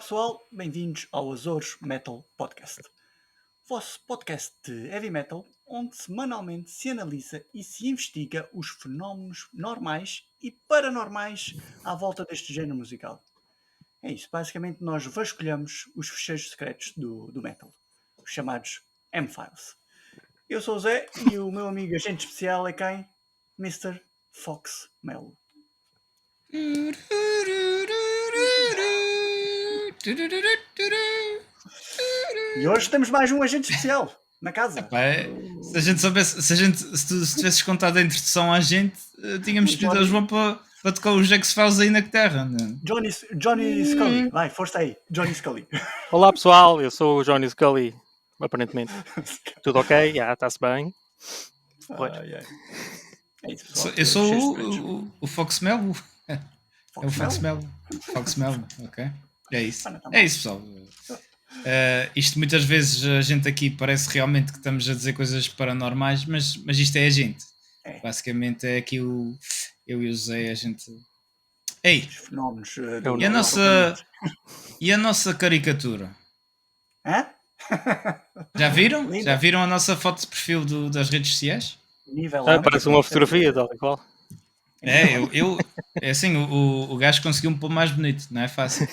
pessoal, bem-vindos ao Azores Metal Podcast, vosso podcast de heavy metal, onde semanalmente se analisa e se investiga os fenómenos normais e paranormais à volta deste género musical. É isso, basicamente nós vasculhamos os fecheiros secretos do metal, os chamados M-Files. Eu sou o Zé e o meu amigo agente especial é quem? Mr. Fox Melo. E hoje temos mais um agente especial na casa. Epá, se a gente soubesse, se tivesses contado a introdução à gente, tínhamos escolhido o João para tocar os X-Files aí na terra. Né? Johnny Scully, vai, força aí, Johnny Scully. Olá pessoal, eu sou o Johnny Scully, aparentemente. Tudo ok? Está-se bem. Pois. É isso, pessoal. Eu sou o Fox Melo. É o Fox Melo? Melo. Fox Melo, ok. É isso. Tá É isso, pessoal. Isto muitas vezes a gente aqui parece realmente que estamos a dizer coisas paranormais, mas isto é a gente. É. Basicamente é aqui eu e o Zé, a gente. Ei! Os fenómenos E a nossa caricatura? Hã? Já viram? Linda. Já viram a nossa foto de perfil das redes sociais? Nível parece uma fotografia, tal e qual. É assim, o gajo conseguiu-me pôr mais bonito, não é fácil.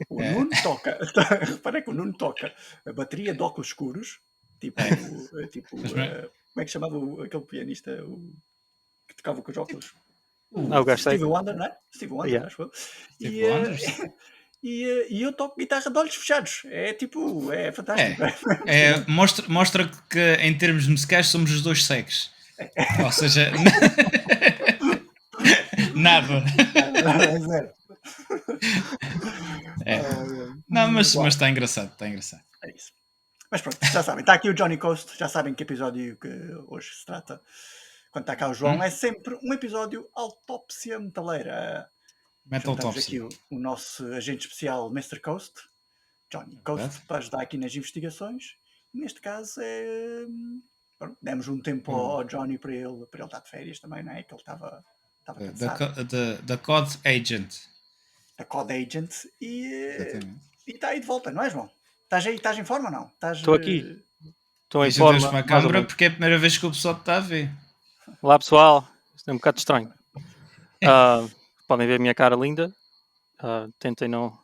O Nuno toca, repara que o Nuno toca a bateria de óculos escuros, tipo, como é que chamava aquele pianista que tocava com os óculos? O gajo Stevie Wonder, não é? Stevie Wonder, acho eu. Stevie Wonder? E eu toco guitarra de olhos fechados. É tipo, é fantástico. Mostra que em termos musicais somos os dois cegos. Ou seja, nada. É zero. Não, mas está engraçado, está engraçado. É isso. Mas pronto, já sabem, está aqui o Johnny Coast, já sabem que episódio que hoje se trata. Quando está cá o João, é sempre um episódio autópsia metaleira. Metaltopsy. Aqui o nosso agente especial, Mr. Coast, Johnny Coast, para ajudar aqui nas investigações. Neste caso, demos um tempo ao Johnny para ele estar de férias também, não é? Que ele estava cansado. Da COD Agent. A COD Agent. E está aí de volta, não é, João? Estás em forma ou não? Estou aqui. Estou em forma. forma. Para a câmara porque é a primeira vez que o pessoal está a ver. Olá pessoal, isto é um bocado estranho. Podem ver a minha cara linda. Tentem não.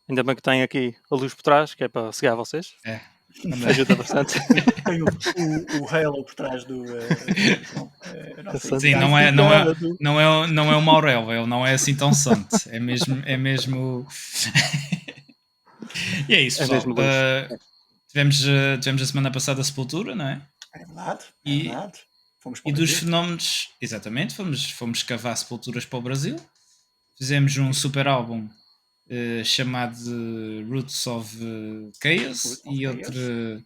Ainda bem que tem aqui a luz por trás, que é para cegar vocês. Ajuda bastante. Tem o halo por trás do. Sim, não é o Maurel, ele não é assim tão santo. É mesmo. E é isso, pessoal. Tivemos a semana passada a Sepultura, não é? É verdade. E dos fenómenos, exatamente, fomos cavar sepulturas para o Brasil. Fizemos um super álbum chamado Roots of Chaos e outro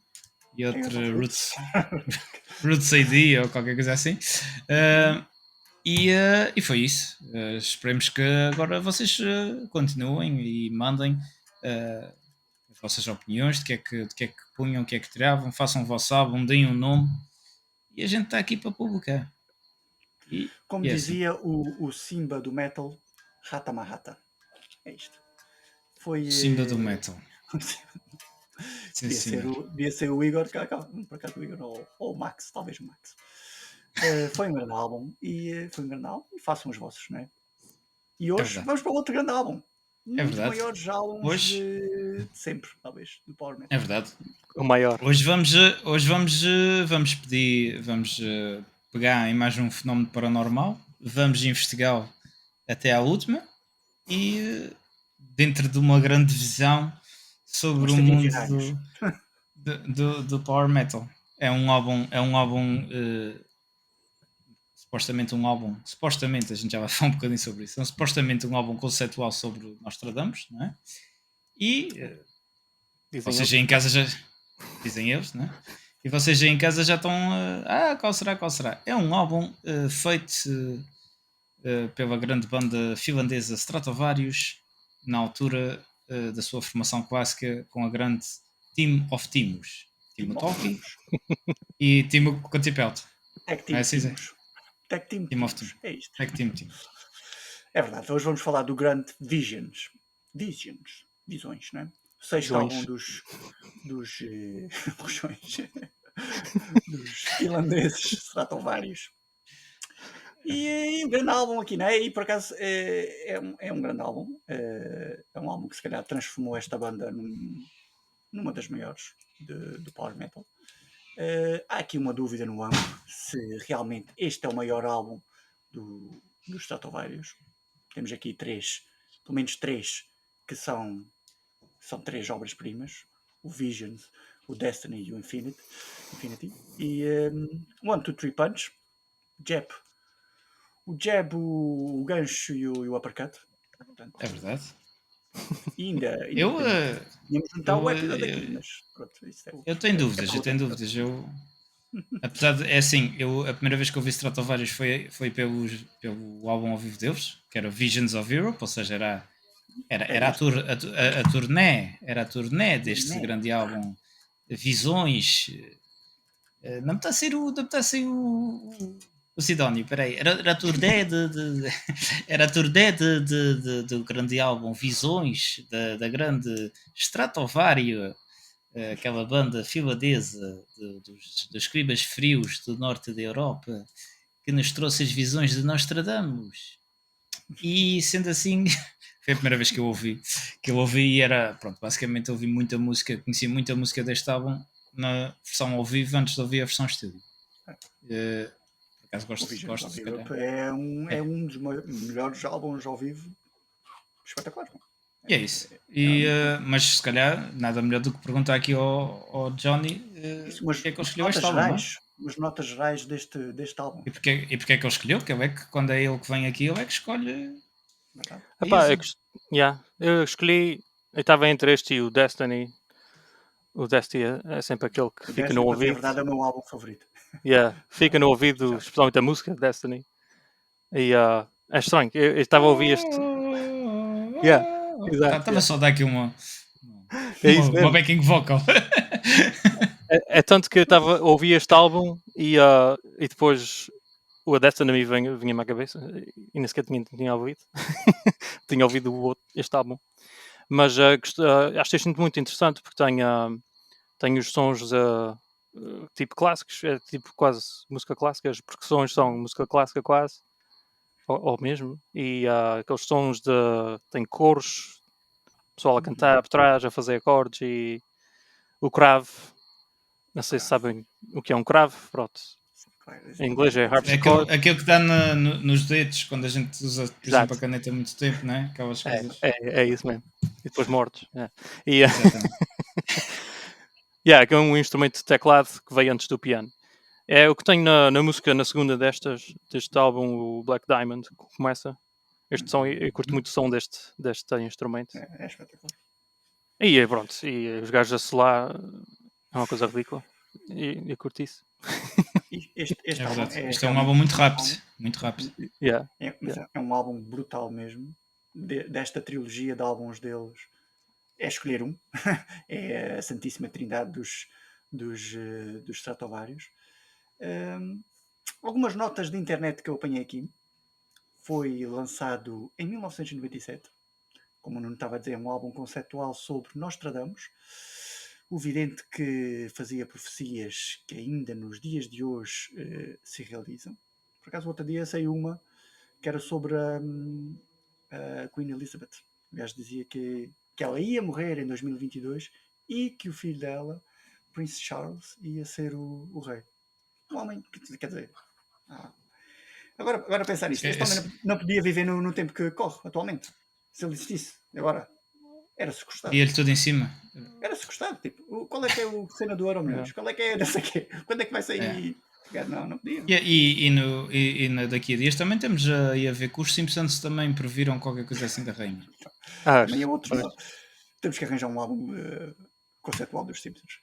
Roots AD ou qualquer coisa assim. E foi isso. Esperemos que agora vocês continuem e mandem as vossas opiniões, de que é que punham, o que é que tiravam, façam o vosso álbum, deem um nome. E a gente está aqui para publicar. Como dizia o Simba do Metal, Rata Mahata. É isto. Foi Simba do Metal. Devia ser o Igor, por acaso o Igor ou o Max, talvez o Max. Foi um grande álbum e façam os vossos, não é? E hoje vamos para outro grande álbum. Um dos maiores álbuns de sempre, talvez, do Power Metal. É verdade. O maior. Hoje vamos pegar em mais um fenómeno paranormal, vamos investigá-lo até à última e dentro de uma grande visão sobre o mundo do Power Metal. É um álbum supostamente, a gente já vai falar um bocadinho sobre isso, supostamente um álbum conceitual sobre Nostradamus, não é? E vocês aí em casa já dizem eles, não é? E vocês aí em casa já estão qual será? É um álbum feito pela grande banda finlandesa Stratovarius na altura da sua formação clássica com a grande Team of Timos, Timo Tolki e Timo Kontipelt. Tech Team of Timos. É isto. Tech Team. É verdade, hoje vamos falar do grande Visions. Visões, não é? O sexto Visões. álbum dos rojões, dos finlandeses Stratovarius. E um grande álbum aqui, não é? E por acaso é um grande álbum. É um álbum que se calhar transformou esta banda numa das maiores do Power Metal. Há aqui uma dúvida no âmbito se realmente este é o maior álbum dos Stratovarius. Temos aqui pelo menos três, que são três obras-primas: o Visions, o Destiny e o Infinity. E o One, Two, Three Punch, o Jab, o gancho e o uppercut. Portanto, É verdade. e ainda Eu, podíamos juntar o episódio eu- aqui, mas pronto, isso eu tenho dúvidas, apesar de, é assim, a primeira vez que eu vi Stratovarius foi pelo álbum ao vivo deles, que era Visions of Europe, ou seja, era a turnê deste grande álbum Visões. Não me está a ser o Sidónio, peraí, era a turnê era a turnê do grande álbum Visões, da grande Stratovarius, aquela banda finlandesa dos escribas frios do norte da Europa, que nos trouxe as visões de Nostradamus. E sendo assim, foi a primeira vez que eu ouvi. E era, pronto, basicamente ouvi muita música, conheci muita música deste álbum na versão ao vivo antes de ouvir a versão estúdio. Por acaso gosto se calhar. É um dos melhores álbuns ao vivo. Espetacular. E é isso. Mas se calhar nada melhor do que perguntar aqui ao Johnny porque é que ele escolheu este álbum, não é? Umas notas gerais deste álbum. E porque é que ele escolheu? Que é que quando é ele que vem aqui, ele é que escolhe. Epá, eu escolhi, eu estava entre este e o Destiny. O Destiny é sempre aquele que fica no ouvido. Na verdade é o meu álbum favorito. Fica no ouvido, especialmente a música Destiny. E é estranho, eu estava a ouvir este. Estava só a dar aqui uma backing vocal. É tanto que eu estava a ouvir este álbum e depois o Destiny vinha-me à cabeça e nem sequer tinha ouvido. Tinha ouvido este álbum. Mas acho isto muito interessante porque tem os sons tipo clássicos, é tipo quase música clássica, as percussões são música clássica quase, ou mesmo, e aqueles sons tem coros, pessoal a cantar por trás, a fazer acordes, e o crave, não sei se sabem o que é um crave, pronto. Em inglês é harpsichord. Aquilo que dá nos dedos quando a gente usa, por exemplo, a caneta há muito tempo, não é? Aquelas coisas. É isso mesmo. E depois mortos. E, que é um instrumento de teclado que veio antes do piano. É o que tenho na música, na segunda deste álbum, o Black Diamond, que começa. Este som, eu curto muito o som deste instrumento. É espetacular. E pronto, e os gajos a solar é uma coisa ridícula. E eu curto isso. Este é um álbum muito rápido. Muito rápido. É um álbum brutal mesmo. Desta trilogia de álbuns deles, é escolher um. É a Santíssima Trindade dos Stratovarius. Algumas notas de internet que eu apanhei aqui. Foi lançado em 1997. Como o Nuno estava a dizer, um álbum conceptual sobre Nostradamus, o vidente que fazia profecias que ainda nos dias de hoje se realizam. Por acaso, outro dia saiu uma que era sobre a Queen Elizabeth. O gajo dizia que ela ia morrer em 2022 e que o filho dela, Prince Charles, ia ser o rei. Um homem, quer dizer... Agora pensar nisto, este homem não podia viver no tempo que corre atualmente. Se ele existisse, agora era sequestrado. E ele tudo em cima. Era sequestrado, tipo, qual é que é o cena do Euromilhões? Qual é que é, não sei o quê? Quando é que vai sair? Não podia. E daqui a dias também temos aí a ver que os Simpsons também previram qualquer coisa assim da rainha. Também é outro. Temos que arranjar um álbum conceptual dos Simpsons.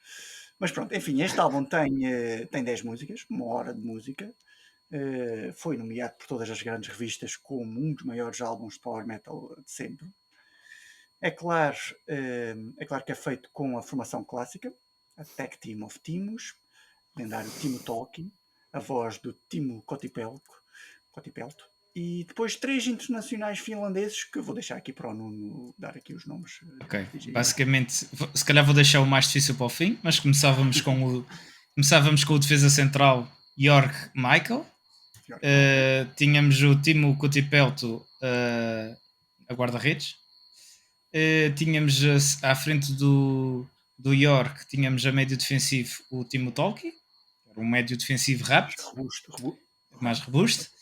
Mas pronto, enfim, este álbum tem 10 músicas, 1 hora de música. Foi nomeado por todas as grandes revistas como um dos maiores álbuns de power metal de sempre. É claro que é feito com a formação clássica, a Tech Team of Timos, lendário Timo Tolkien, a voz do Timo Kotipelto, E depois 3 internacionais finlandeses, que eu vou deixar aqui para o Nuno dar aqui os nomes. Ok, basicamente, se calhar vou deixar o mais difícil para o fim, mas começávamos com o defesa central Jorg Michael. Tínhamos o Timo Kutipelto a guarda-redes. Tínhamos à frente do York, tínhamos a médio defensivo o Timo Tolki, era um médio defensivo rápido, mais robusto.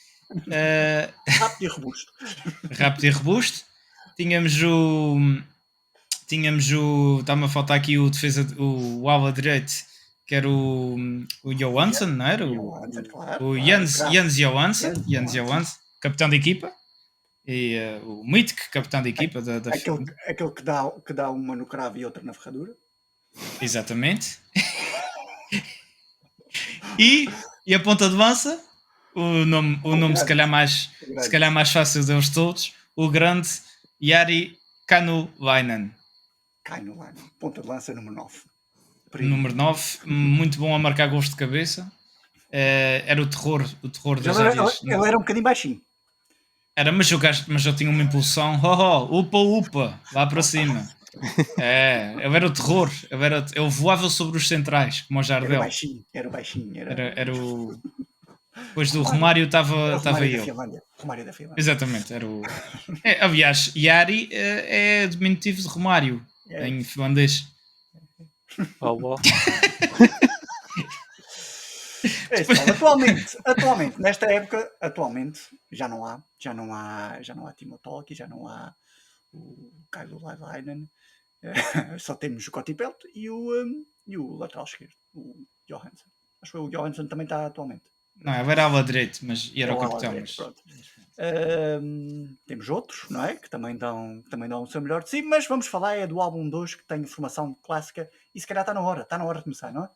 Rápido e robusto. Rápido e robusto. Tínhamos o. Está-me a faltar aqui o defesa, o ala direito, que era o Johansson, não era? O Jens Johansson, capitão da equipa. E o mítico capitão da equipa. Aquele que dá uma no cravo e outra na ferradura. Exatamente. e a ponta de lança, o nome se calhar mais fácil deles todos, o grande Jari Kainulainen. Ponta de lança número 9. Número 9, muito bom a marcar gols de cabeça. Era o terror das áreas. Ele era um bocadinho baixinho. Era, mas eu tinha uma impulsão. Upa, lá para cima. Eu era o terror. Eu voava sobre os centrais, como o Jardel. Era baixinho. Era o... Depois do Romário estava eu. Romário da Finlândia. Exatamente, era o... aliás, Jari é diminutivo de Romário, em finlandês. Atualmente, nesta época, já não há Timo Tolki, já não há o Kainulainen, só temos o Kotipelto e o lateral esquerdo, o Johansson. Acho que o Johansson também está atualmente. Não, era ala direito, mas era o capitão. Temos outros, não é? Que também dão o seu melhor de si, mas vamos falar do álbum 2, que tem formação clássica, e se calhar está na hora de começar, não é?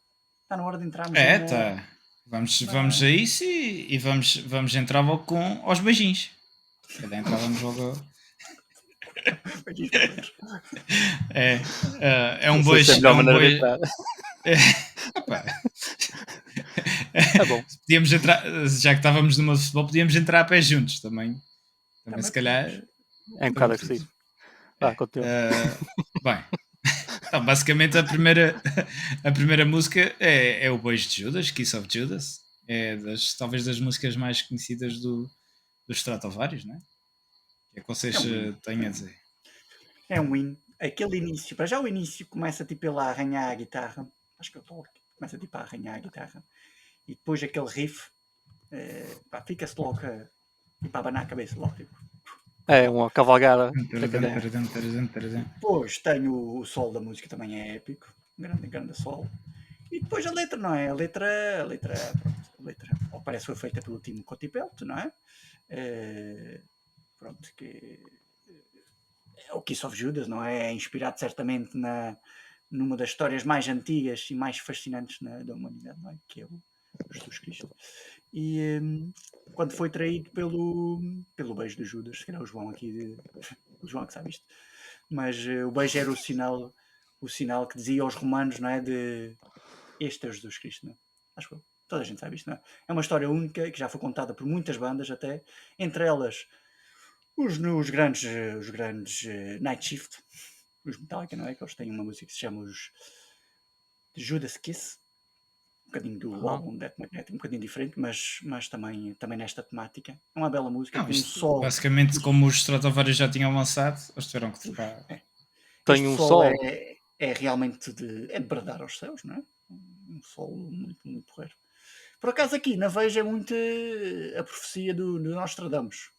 Está na hora de entrarmos. Tá. Vamos a isso e vamos entrar logo com aos beijinhos. Se calhar entrávamos logo. É um beijo. É a melhor maneira de entrar. É bom. Podíamos entrar, já que estávamos numa futebol, podíamos entrar a pé juntos também se calhar. É um bocado agressivo. Bem, então, basicamente a primeira música é o Beijo de Judas, Kiss of Judas. É talvez das músicas mais conhecidas dos Stratovarius, não é? O que é que vocês têm a dizer? É um win. Aquele início, para já o início começa tipo ele a arranhar a guitarra. Acho que é o Tolkien. Começa tipo a arranhar a guitarra. E depois aquele riff, fica-se logo a abanar a cabeça logo. Tipo. É uma cavalgada. Depois tem o solo da música, também é épico. Grande solo. E depois a letra, não é? A letra parece que foi feita pelo Timo Kotipelto, não é? Que é o Kiss of Judas, não é? É inspirado certamente numa das histórias mais antigas e mais fascinantes da humanidade, não é? Que é o Jesus Cristo. E quando foi traído pelo beijo de Judas, se calhar o João aqui, o João que sabe isto, mas o beijo era o sinal que dizia aos romanos, não é? De este é Jesus Cristo, não é? Acho que toda a gente sabe isto, não é? É uma história única que já foi contada por muitas bandas até, entre elas os grandes Night Shift, os Metallica, não é? Que eles têm uma música que se chama os Judas Kiss, um bocadinho do álbum Death Magnetic, um bocadinho diferente, mas também nesta temática. É uma bela música. Basicamente, como os Stratovarius já tinham lançado, eles tiveram que tocar. Tem um sol. É realmente de bradar aos céus, não é? Um solo muito, muito porreiro. Por acaso aqui na Veja é muito a profecia do Nostradamus.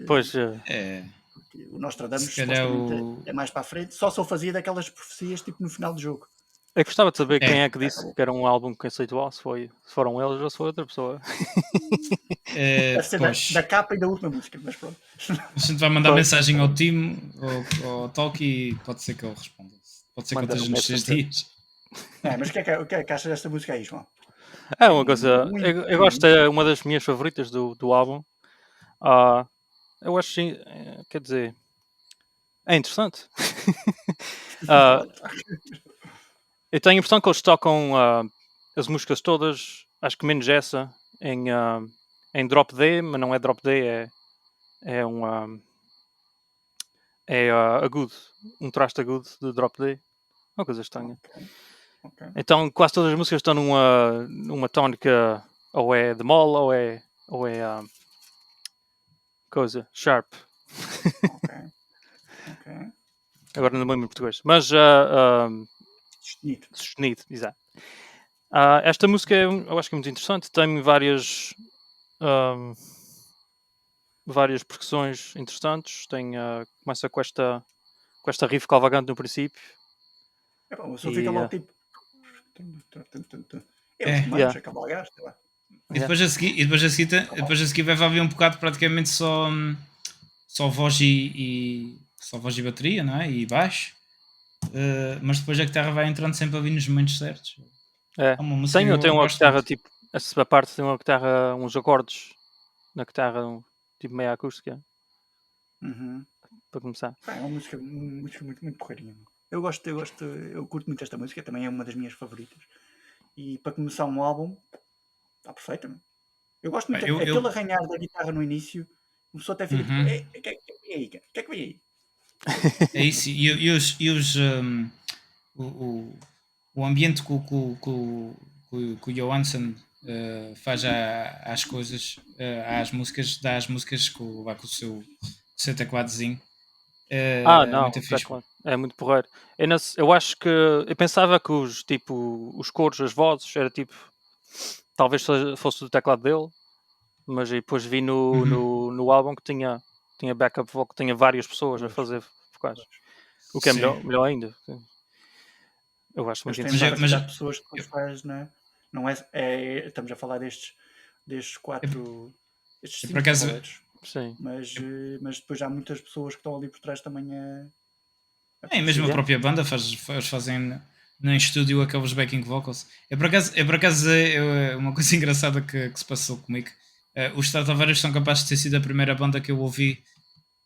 Pois o Nostradamus é mais para a frente, só fazia daquelas profecias tipo no final do jogo. Eu gostava de saber quem é que disse que era um álbum conceitual, se foram eles ou se foi outra pessoa. Deve ser da capa e da última música, mas pronto. A gente vai mandar mensagem ao Timo ou ao Talk e pode ser que ele responda. Pode ser que eu esteja nos 6 dias. Mas o que é que achas desta música aí, João? É uma coisa. Eu gosto, é uma das minhas favoritas do álbum. Eu acho, quer dizer, é interessante. Eu tenho a impressão que eles tocam as músicas todas, acho que menos essa, em em drop D, mas não é drop D, é agudo, um traste agudo de drop D, uma coisa estranha. Ok. Então quase todas as músicas estão numa tónica, ou é de mol ou é coisa sharp. Ok. Agora não me lembro em português, mas sustenido, exato. Esta música eu acho que é muito interessante, tem várias percussões interessantes, começa com esta riff calvagante no princípio. O som fica logo tipo. É. Os comandos, a cavalgar, sei lá. E depois a seguir vai haver um bocado praticamente só voz só voz e bateria, não é? E baixo. Mas depois a guitarra vai entrando sempre ali nos momentos certos. É uma música que tem eu uma gosto guitarra muito. tipo, essa parte tem uma guitarra, uns acordes na guitarra, tipo meia acústica, para começar. É uma música muito, muito porreirinha. Eu curto muito esta música, também é uma das minhas favoritas. E para começar um álbum, está perfeita. Eu gosto muito aquele arranhar da guitarra no início, a pessoa até fica tipo, o que é que vem aí? É isso, o ambiente que o Johansson faz às coisas, às músicas, dá às músicas com o seu tecladozinho. Não, muito fixe. é muito porreiro. Eu acho que eu pensava que os coros, as vozes, era tipo, talvez fosse do teclado dele, mas depois vi no álbum que tinha backup vocal, que tinha várias pessoas a fazer vocais, o que é melhor ainda. Eu acho muito interessante. Mas pessoas que depois faz, não é, estamos a falar destes 4, estes 5 coletes. Sim. Mas depois há muitas pessoas que estão ali por trás também e mesmo a própria banda fazem no estúdio aqueles backing vocals. Por acaso uma coisa engraçada que se passou comigo. Os Stratovarius são capazes de ter sido a primeira banda que eu ouvi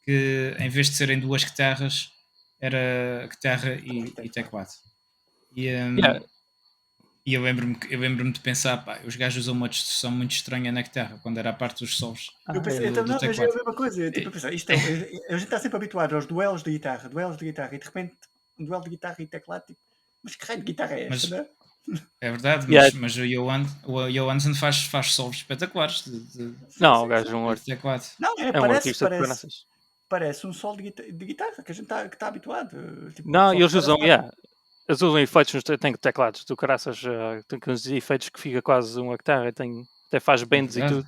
que, em vez de serem duas guitarras, era guitarra e teclado. E eu lembro-me de pensar, os gajos usam uma distorção muito estranha na guitarra, quando era a parte dos solos. Eu pensei, do mas é teclado. a mesma coisa. Tipo, a gente está sempre habituado aos duelos de guitarra, e de repente um duelo de guitarra e teclado, tipo, mas que raio de guitarra é esta, não é? É verdade, mas o Johansson faz solos espetaculares não, o gajo é um teclado. Não, parece um solo de guitarra que a gente está habituado. Tipo, não, eles usam efeitos, tem teclados do caraças, tem uns efeitos que fica quase uma guitarra, até faz bends e tudo.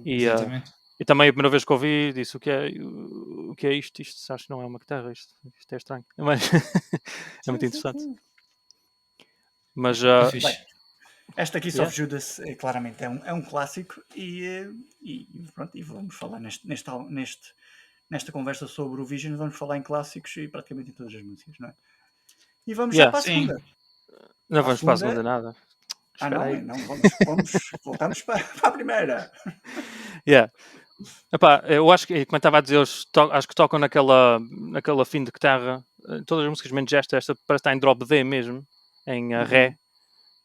Exatamente. E também a primeira vez que ouvi disse o que é isto? Isto acho que não é uma guitarra, isto é estranho. Mas é muito interessante. Mas bem, esta aqui Soft Judas claramente é um clássico e pronto, e vamos falar nesta conversa sobre o Vision, vamos falar em clássicos e praticamente em todas as músicas, não é? E vamos já para a segunda. Não vamos para a segunda nada. Não, voltamos para a primeira. Epá, eu acho que, como eu estava a dizer, acho que tocam naquela fim de guitarra, todas as músicas menos esta parece estar em drop D mesmo, em Ré,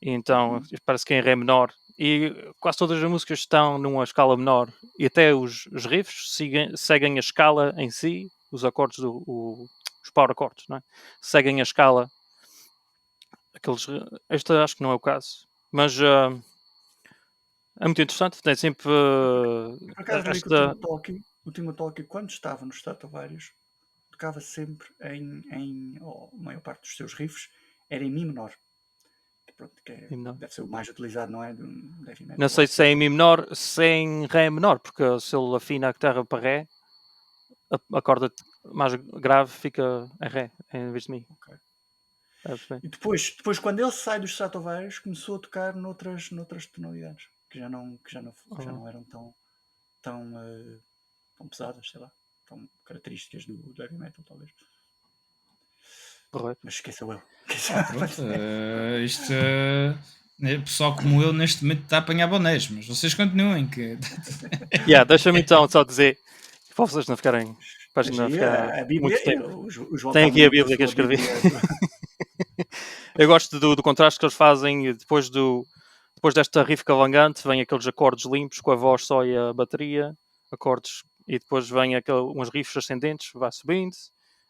e então parece que é em Ré menor, e quase todas as músicas estão numa escala menor, e até os riffs seguem a escala em si, os acordes, os power acordes, não é? Seguem a escala. Esta acho que não é o caso, mas é muito interessante, tem sempre por acaso, o Timo Tolkien, quando estava nos Stratovarius, tocava sempre a maior parte dos seus riffs era em Mi menor. Pronto, deve ser o mais utilizado, não é? Do heavy metal. Não sei se é em Mi menor, se é em Ré menor, porque se ele afina a guitarra para Ré, a corda mais grave fica em Ré, em vez de Mi. E depois, quando ele sai dos Stratovarius, começou a tocar noutras tonalidades que já não eram tão pesadas, sei lá, tão características do heavy metal, talvez. Correto. Mas esqueçam eu. Isto pessoal como eu neste momento está a apanhar bonés, mas vocês continuem que deixa-me então só dizer para vocês não ficarem a Bíblia, muito tempo. O tem aqui a Bíblia que eu escrevi. Eu gosto do contraste que eles fazem depois do Depois desta riff cavalgante, vem aqueles acordes limpos com a voz só e a bateria, acordes, e depois vem uns riffs ascendentes, vai subindo,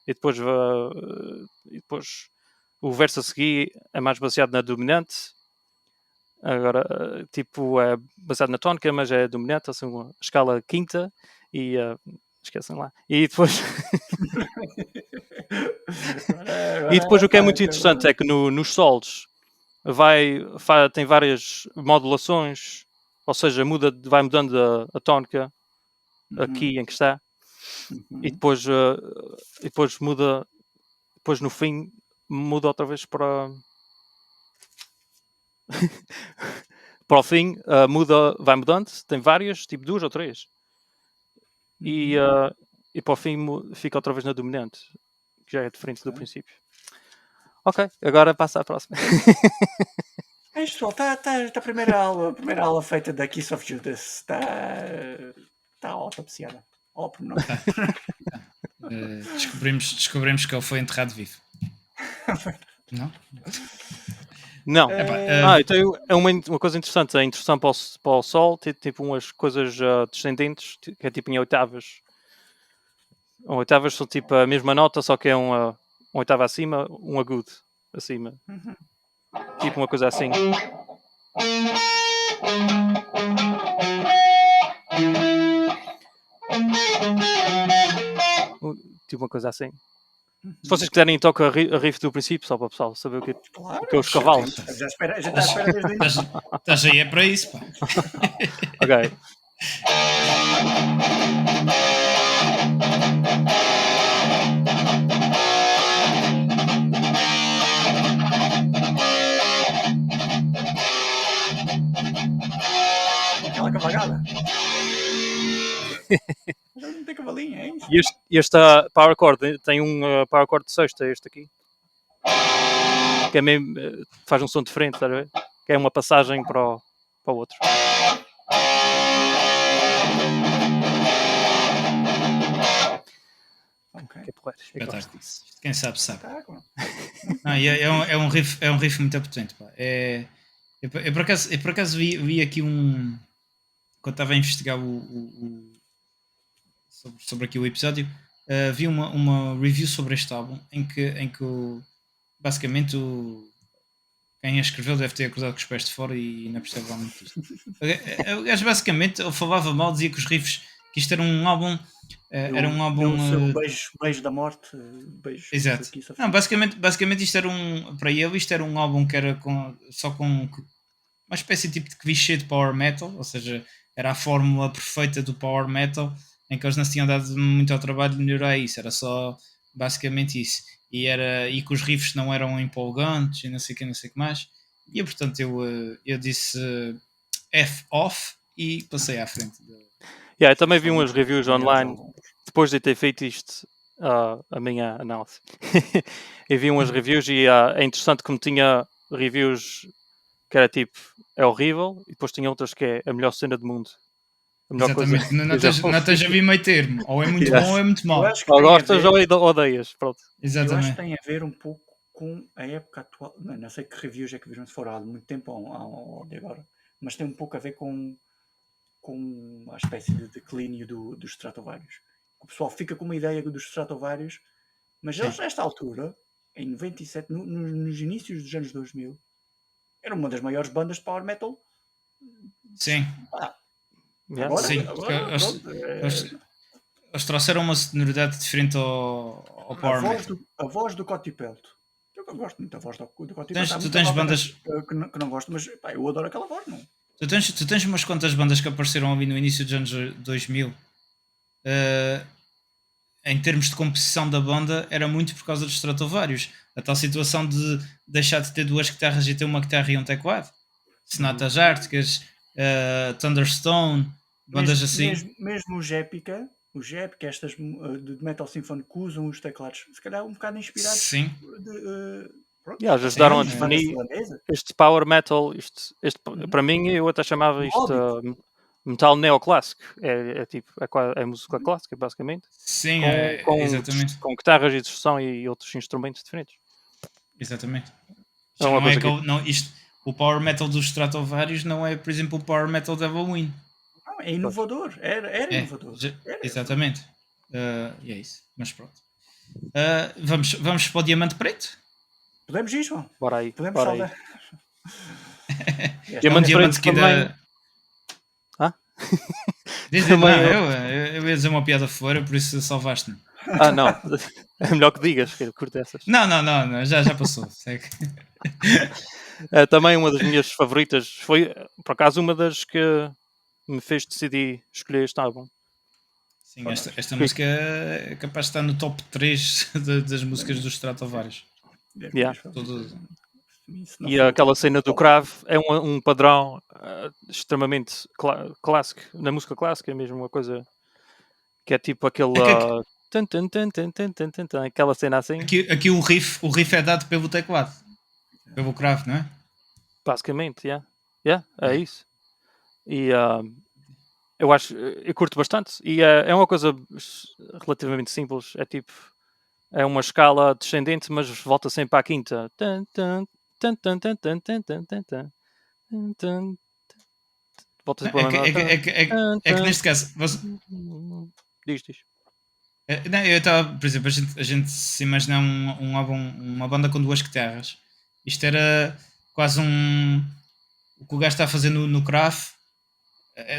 e depois o verso a seguir é mais baseado na dominante. Agora, tipo, é baseado na tónica, mas é dominante, assim, uma escala quinta, e esquecem lá. E depois e depois o que é muito interessante é que nos solos tem várias modulações, ou seja, vai mudando a tónica aqui em que está, e depois muda, depois no fim muda outra vez para para o fim, vai mudando, tem várias, tipo 2 ou 3, e para o fim fica outra vez na dominante, que já é diferente do princípio. Ok, agora passa à próxima. É isto, pessoal, está a primeira aula feita da Kiss of Judas. Está autopsiada. Ó, por não. Descobrimos que ele foi enterrado vivo. Não? Não. Então é uma coisa interessante. A introdução para o sol tem tipo umas coisas descendentes, que é tipo em oitavas. Oitavas são tipo a mesma nota, só que é uma oitava acima, um agudo acima. Tipo uma coisa assim. Tipo uma coisa assim. Se vocês quiserem, toca a riff do princípio, só para o pessoal saber o que é os cavalos. A gente está à espera desde o início. Estás aí é para isso, pá. Ok. Aquela cavalgada. Não tem cavalinho, é isso? E este power chord tem um power chord de sexta, este aqui. Que é mesmo, faz um som diferente, estás a ver? Que é uma passagem para o outro. Okay. Que é porreiro. Quem sabe. Não, é um riff muito potente, pá. Eu por acaso vi aqui quando estava a investigar sobre aqui o episódio, vi uma review sobre este álbum em que basicamente quem a escreveu deve ter acordado com os pés de fora e não percebe lá muito disto. O gajo basicamente falava mal, dizia que os riffs, que isto era um álbum. Era um álbum. Beijo da morte. Beijo. Exato. Não, basicamente isto era para ele, isto era um álbum que era só com uma espécie tipo de clichê de power metal, ou seja, era a fórmula perfeita do power metal, em que eles não se tinham dado muito ao trabalho de melhorar isso, era só basicamente isso. E que os riffs não eram empolgantes e não sei o que mais. E portanto eu disse F off e passei à frente. Eu também vi umas reviews online depois de ter feito isto, a minha análise. Eu vi umas reviews e é interessante como tinha reviews que era tipo, é horrível, e depois tinha outras que é a melhor cena do mundo. A melhor Exatamente, coisa. Não esteja a vir meio termo, ou é muito bom ou é muito mau. Ou gostas ou odeias, pronto. Exatamente. Eu acho que tem a ver um pouco com a época atual. Não sei que reviews é que viram, se for há muito tempo ou de agora, mas tem um pouco a ver com a espécie de declínio dos Stratovarius. O pessoal fica com uma ideia dos Stratovarius, mas eles, nesta altura, em 97, nos inícios dos anos 2000, era uma das maiores bandas de power metal. Sim. Agora, sim. Eles trouxeram uma sonoridade diferente ao power metal. A voz do Cotipelto. Eu gosto muito da voz do Cotipelto. Tu tens bandas que não gosto, mas pá, eu adoro aquela voz, não. Tu tens umas quantas bandas que apareceram ali no início dos anos 2000. Em termos de composição da banda, era muito por causa dos Stratovarius. A tal situação de deixar de ter duas guitarras e ter uma guitarra e um teclado. Sonatas Árticas, Thunderstone, bandas assim. Mesmo o Jépica, estas de Metal Symphony que usam os teclados, se calhar um bocado inspirados. Sim. Ajudaram a definir este power metal. Para mim, eu até chamava isto metal neoclássico. É música clássica, basicamente. Sim, exatamente. Com guitarras e distorção e outros instrumentos diferentes. Exatamente. o power metal dos Stratovarius não é, por exemplo, o power metal da Halloween. Não, é inovador. Era inovador. Exatamente. E é isso. Mas pronto. Vamos para o Diamante Preto? Podemos ir, João? Bora aí. Podemos falar. É um diamante que dá... Eu ia dizer uma piada fora, por isso salvaste-me. Não. É melhor que digas, que eu curto essas. Não, já passou. Também uma das minhas favoritas. Foi, por acaso, uma das que me fez decidir escolher este álbum. Sim, esta música é capaz de estar no top 3 das músicas dos Stratovarius. E aquela cena do crave é um padrão extremamente clássico. Na música clássica é mesmo uma coisa que é tipo aquele... aquela cena assim. Aqui o riff é dado pelo teclado. Pelo crave, não é? Basicamente, é isso. E eu curto bastante. E é uma coisa relativamente simples. É tipo, é uma escala descendente, mas volta sempre à quinta. Volta sempre é que neste caso diz. Não, eu estava, por exemplo, a gente se imaginar uma banda com duas guitarras, isto era quase o que o gajo está a fazer no craft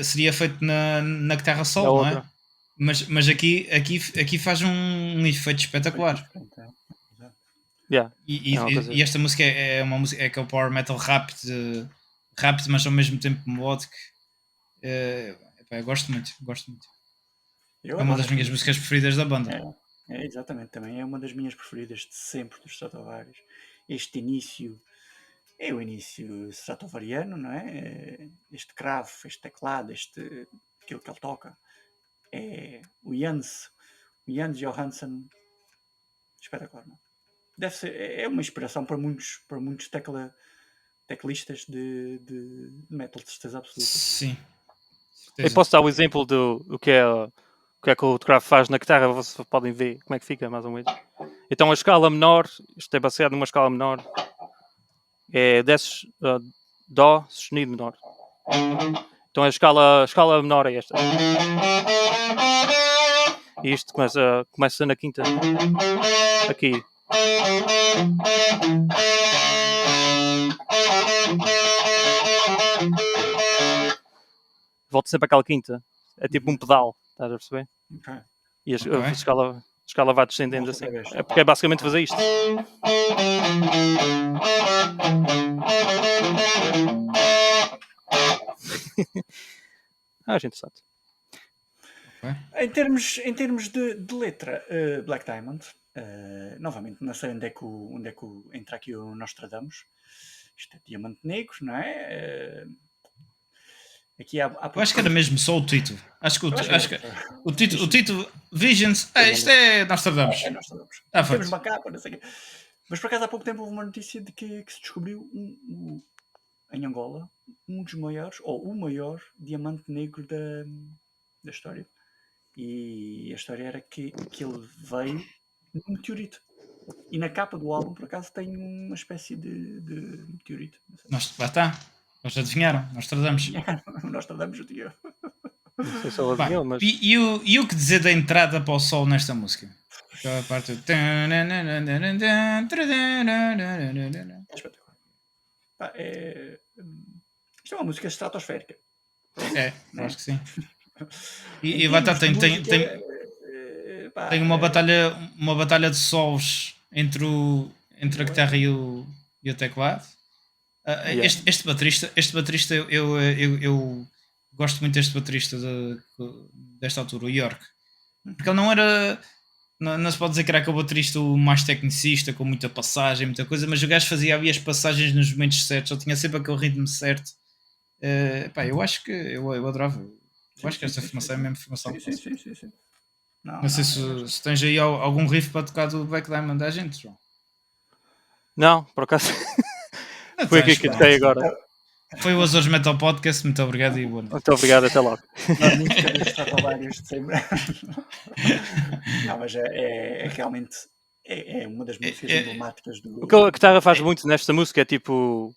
seria feito na guitarra solo, não é? Mas aqui faz um efeito espetacular. E esta música é uma música, é que é o power metal rápido, mas ao mesmo tempo melódico. Eu gosto muito. É uma das minhas músicas preferidas da banda. Exatamente, também é uma das minhas preferidas de sempre dos Stratovarius. Este início é o início stratovariano, não é? Este crave, este teclado, aquilo que ele toca. É o Jens Johansson, espetacular, não? Deve ser, é uma inspiração para muitos teclistas de metal, de certeza absoluta. Sim. Eu posso dar o exemplo do que é que o Kraft faz na guitarra, vocês podem ver como é que fica, mais ou menos. Então a escala menor, isto é baseado numa escala menor, é Dó sustenido menor. Então a escala menor é esta. E isto começa na quinta. Aqui. Volta sempre àquela quinta. É tipo um pedal, estás a perceber? Okay. E a escala vai descendendo assim. É porque é basicamente fazer isto. Acho interessante. Okay. Em termos de letra, Black Diamond, novamente, não sei onde é que entra aqui o Nostradamus. Isto é Diamante Negro, não é? Aqui eu acho que era mesmo só o título. Acho que o título Visions. Isto é Nostradamus. É Nostradamus. Temos uma capa, não sei o quê. Mas por acaso há pouco tempo houve uma notícia de que se descobriu em Angola um dos maiores, ou o maior diamante negro da história. E a história era que ele veio num meteorito. E na capa do álbum, por acaso, tem uma espécie de meteorito. Lá está. Nós adivinharam. Nós tradamos. Nós tradamos o dia. Não sei se ela adivinhou, mas... E o que dizer da entrada para o sol nesta música? Aquela parte... Isto é uma música estratosférica. Acho que sim. E tem uma batalha de solos entre a guitarra e o teclado. Este baterista eu gosto muito deste baterista desta altura, o York, porque ele não era, não se pode dizer que era aquele baterista o mais tecnicista, com muita passagem, muita coisa, mas o gajo fazia ali as passagens nos momentos certos, ele tinha sempre aquele ritmo certo. Eu acho que eu adorava. Eu acho que esta formação é a mesma formação. Sim. Não sei se tens aí algum riff para tocar do Black Diamond da gente, João. Não, por acaso. Foi aqui que toquei agora. Foi o Azores Metal Podcast, muito obrigado e boa noite. Muito obrigado, até logo. A música dos Stratovarius de sempre. Não, mas é realmente uma das músicas emblemáticas do... O que a guitarra faz muito nesta música é tipo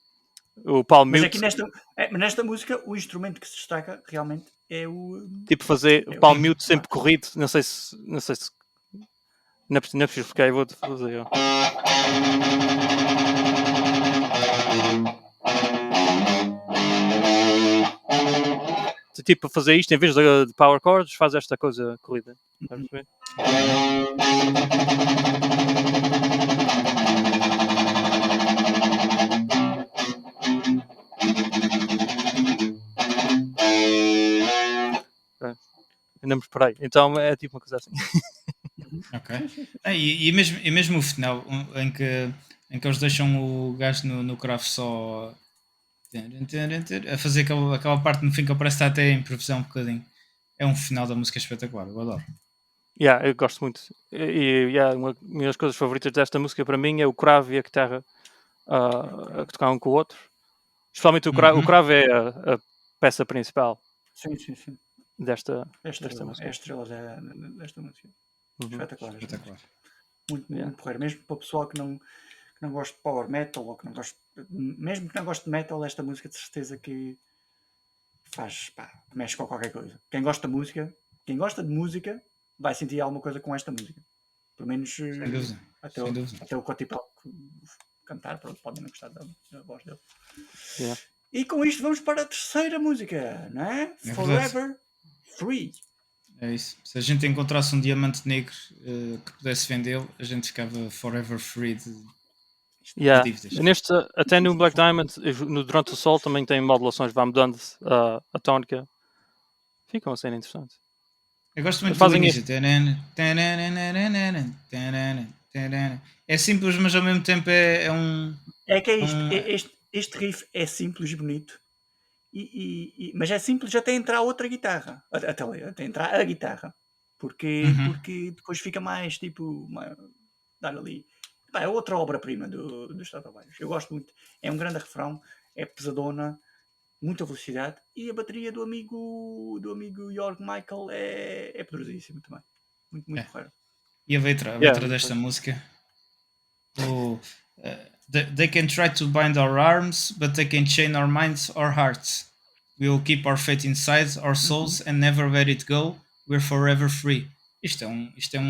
O Palm Mas Mute. aqui nesta música, o instrumento que se destaca realmente é o. Tipo fazer É o- Palm Mute sempre corrido. Não sei se. Não é preciso ficar, eu vou-te fazer. Tipo, fazer isto em vez de power chords, faz esta coisa corrida. Estás a perceber? Andamos por aí. Então é tipo uma coisa assim. Ok. E mesmo o final, em que eles deixam o gajo no cravo só a fazer aquela parte no fim que parece estar até em improvisar um bocadinho. É um final da música espetacular, eu adoro. Eu gosto muito. E uma das minhas coisas favoritas desta música para mim é o cravo e a guitarra a tocar um com o outro. Especialmente o cravo é a peça principal. Sim, sim, sim. Desta É música. a estrela desta música. Espetacular. Muito porreiro. Mesmo para o pessoal que não gosta de power metal ou que não gosta, mesmo que não goste de metal, esta música de certeza que faz, mexe com qualquer coisa. Quem gosta de música vai sentir alguma coisa com esta música. Pelo menos até o Cotipau cantar, podem não gostar da voz dele. Yeah. E com isto vamos para a terceira música, não é? Forever Free. É isso. Se a gente encontrasse um diamante negro que pudesse vendê-lo, a gente ficava forever free de dívidas. Neste, até no Black Diamond, durante o sol também tem modulações, vai mudando a tónica. Fica uma cena interessante. Eu gosto muito do início. É simples, mas ao mesmo tempo é um... É que é isto. Este riff é simples e bonito. Mas é simples até entrar outra guitarra. Até entrar a guitarra. Porque depois fica mais tipo... dar ali... É outra obra-prima do Stratovarius. Eu gosto muito. É um grande refrão. É pesadona. Muita velocidade. E a bateria do amigo Jorg Michael é poderosíssima também. Muito porreiro. E a letra desta música? They can try to bind our arms, but they can chain our minds or hearts. We will keep our fate inside our souls and never let it go. We're forever free. Isto é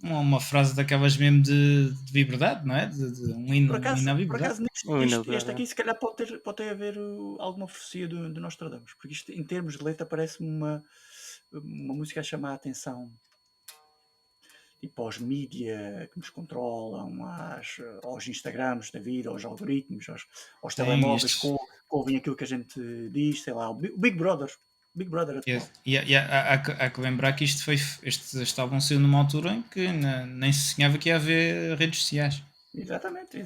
uma frase daquelas mesmo de liberdade, não é? De um hino à liberdade. Por acaso este aqui se calhar pode ter a ver alguma profecia do Nostradamus, porque isto em termos de letra parece-me uma música a chamar a atenção tipo aos mídia que nos controlam, aos Instagrams da vida, aos algoritmos, aos telemóveis que ouvem aquilo que a gente diz, sei lá, o Big Brother atual. Há que lembrar que este álbum saiu numa altura em que nem se sonhava que ia haver redes sociais. Exatamente.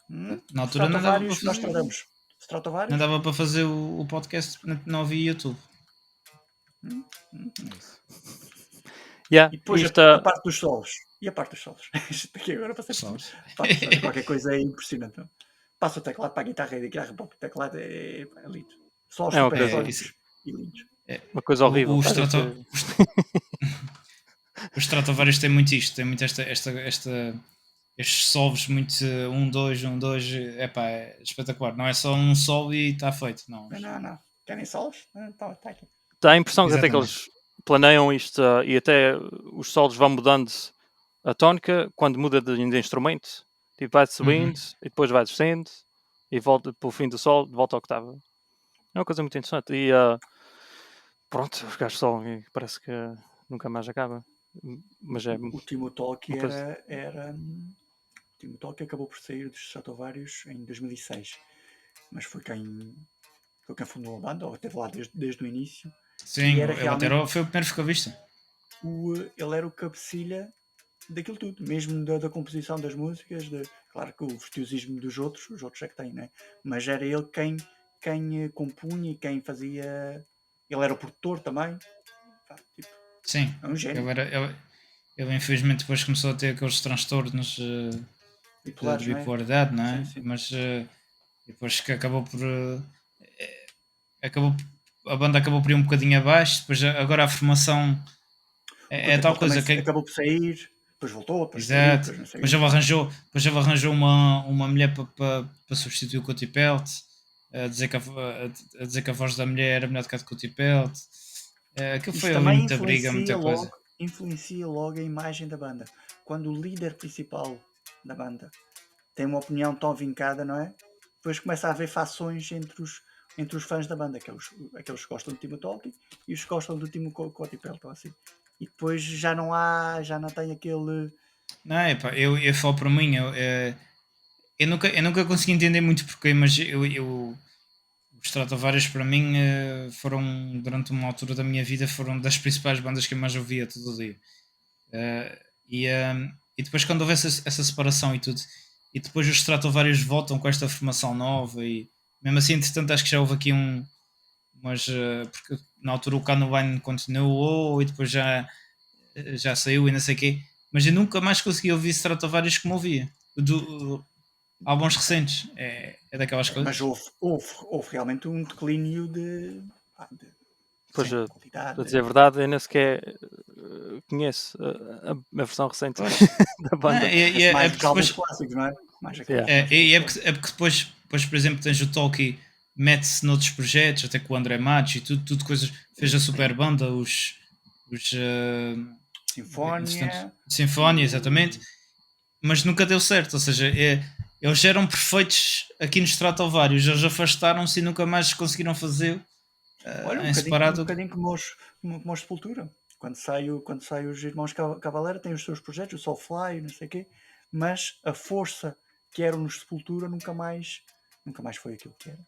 Na altura não dava para fazer, não dava para fazer o podcast, não havia YouTube. Yeah, e depois a parte dos solos. E a parte dos solos. Isto aqui agora para ser qualquer coisa é impressionante. Passa o teclado para a guitarra e a guitarra para o teclado é lindo. Solos super sólidos e lindos. Uma coisa horrível. O Stratovarius tem muito isto, tem muito estes solos muito 1, 2, 1, 2, é espetacular. Não é só um solo e está feito. Não. Querem solos? Está aqui. Dá a impressão que até que eles planeiam isto e até os solos vão mudando a tónica quando muda de instrumento. Tipo, vai subindo e depois vai descendo e volta para o fim do solo, volta ao que estava. É uma coisa muito interessante. E pronto, os gajos só parece que nunca mais acaba. Mas é o Timo Tolkki o Timo Tolkki acabou por sair dos Stratovarius em 2006, mas foi quem fundou a banda, ou esteve lá desde o início. Sim, foi o primeiro vocalista. Ele era o cabecilha daquilo tudo, mesmo da composição das músicas, claro que o virtuosismo dos outros, os outros é que têm, né? Mas era ele quem compunha e quem fazia. Ele era o produtor também. Sim, é um gênio. Ele infelizmente depois começou a ter aqueles transtornos de bipolaridade, não é? Sim. Mas depois que acabou por a banda acabou por ir um bocadinho abaixo, depois agora a formação é tal coisa que acabou por sair, depois voltou, depois saiu, Exato. depois não sei o Depois quê. ele arranjou uma mulher para substituir o Cody Pelt, a dizer que a voz da mulher era melhor do que a de Cody Pelt. Aquilo Isto foi ali também muita briga, muita coisa. influencia logo a imagem da banda. Quando o líder principal da banda tem uma opinião tão vincada, não é? Depois começa a haver fações entre os fãs da banda, aqueles que gostam do Timo Tolkien e os que gostam do Timo Cody Pelton, assim. E depois já não tem aquele... Não, epá, eu falo para mim, eu nunca consegui entender muito porquê, mas os Stratovarius para mim foram, durante uma altura da minha vida, foram das principais bandas que eu mais ouvia todo o dia. E depois quando houve essa separação e tudo, e depois os Stratovarius voltam com esta formação nova, e mesmo assim, entretanto, acho que já houve aqui porque na altura o Canoine continuou e depois já saiu e não sei o quê, mas eu nunca mais consegui ouvir Stratovarius como ouvia. Álbuns recentes, é daquelas coisas. Mas houve realmente um declínio de Pois, qualidade. para dizer a verdade, eu nem sequer conheço a versão recente da banda. Mais porque dos álbuns depois, clássicos, não é? Mais é porque depois, por exemplo, tens o Tolkien, mete-se noutros projetos, até com o André Matos e tudo coisas. Fez a super banda, os Sinfónia, exatamente, mas nunca deu certo. Ou seja, eles eram perfeitos aqui nos Stratovarius, eles afastaram-se e nunca mais conseguiram fazer. Olha, um bocadinho como os Sepultura. Quando sai os Irmãos Cavalera, têm os seus projetos, o Soulfly, não sei o quê, mas a força que eram nos Sepultura nunca mais foi aquilo que era.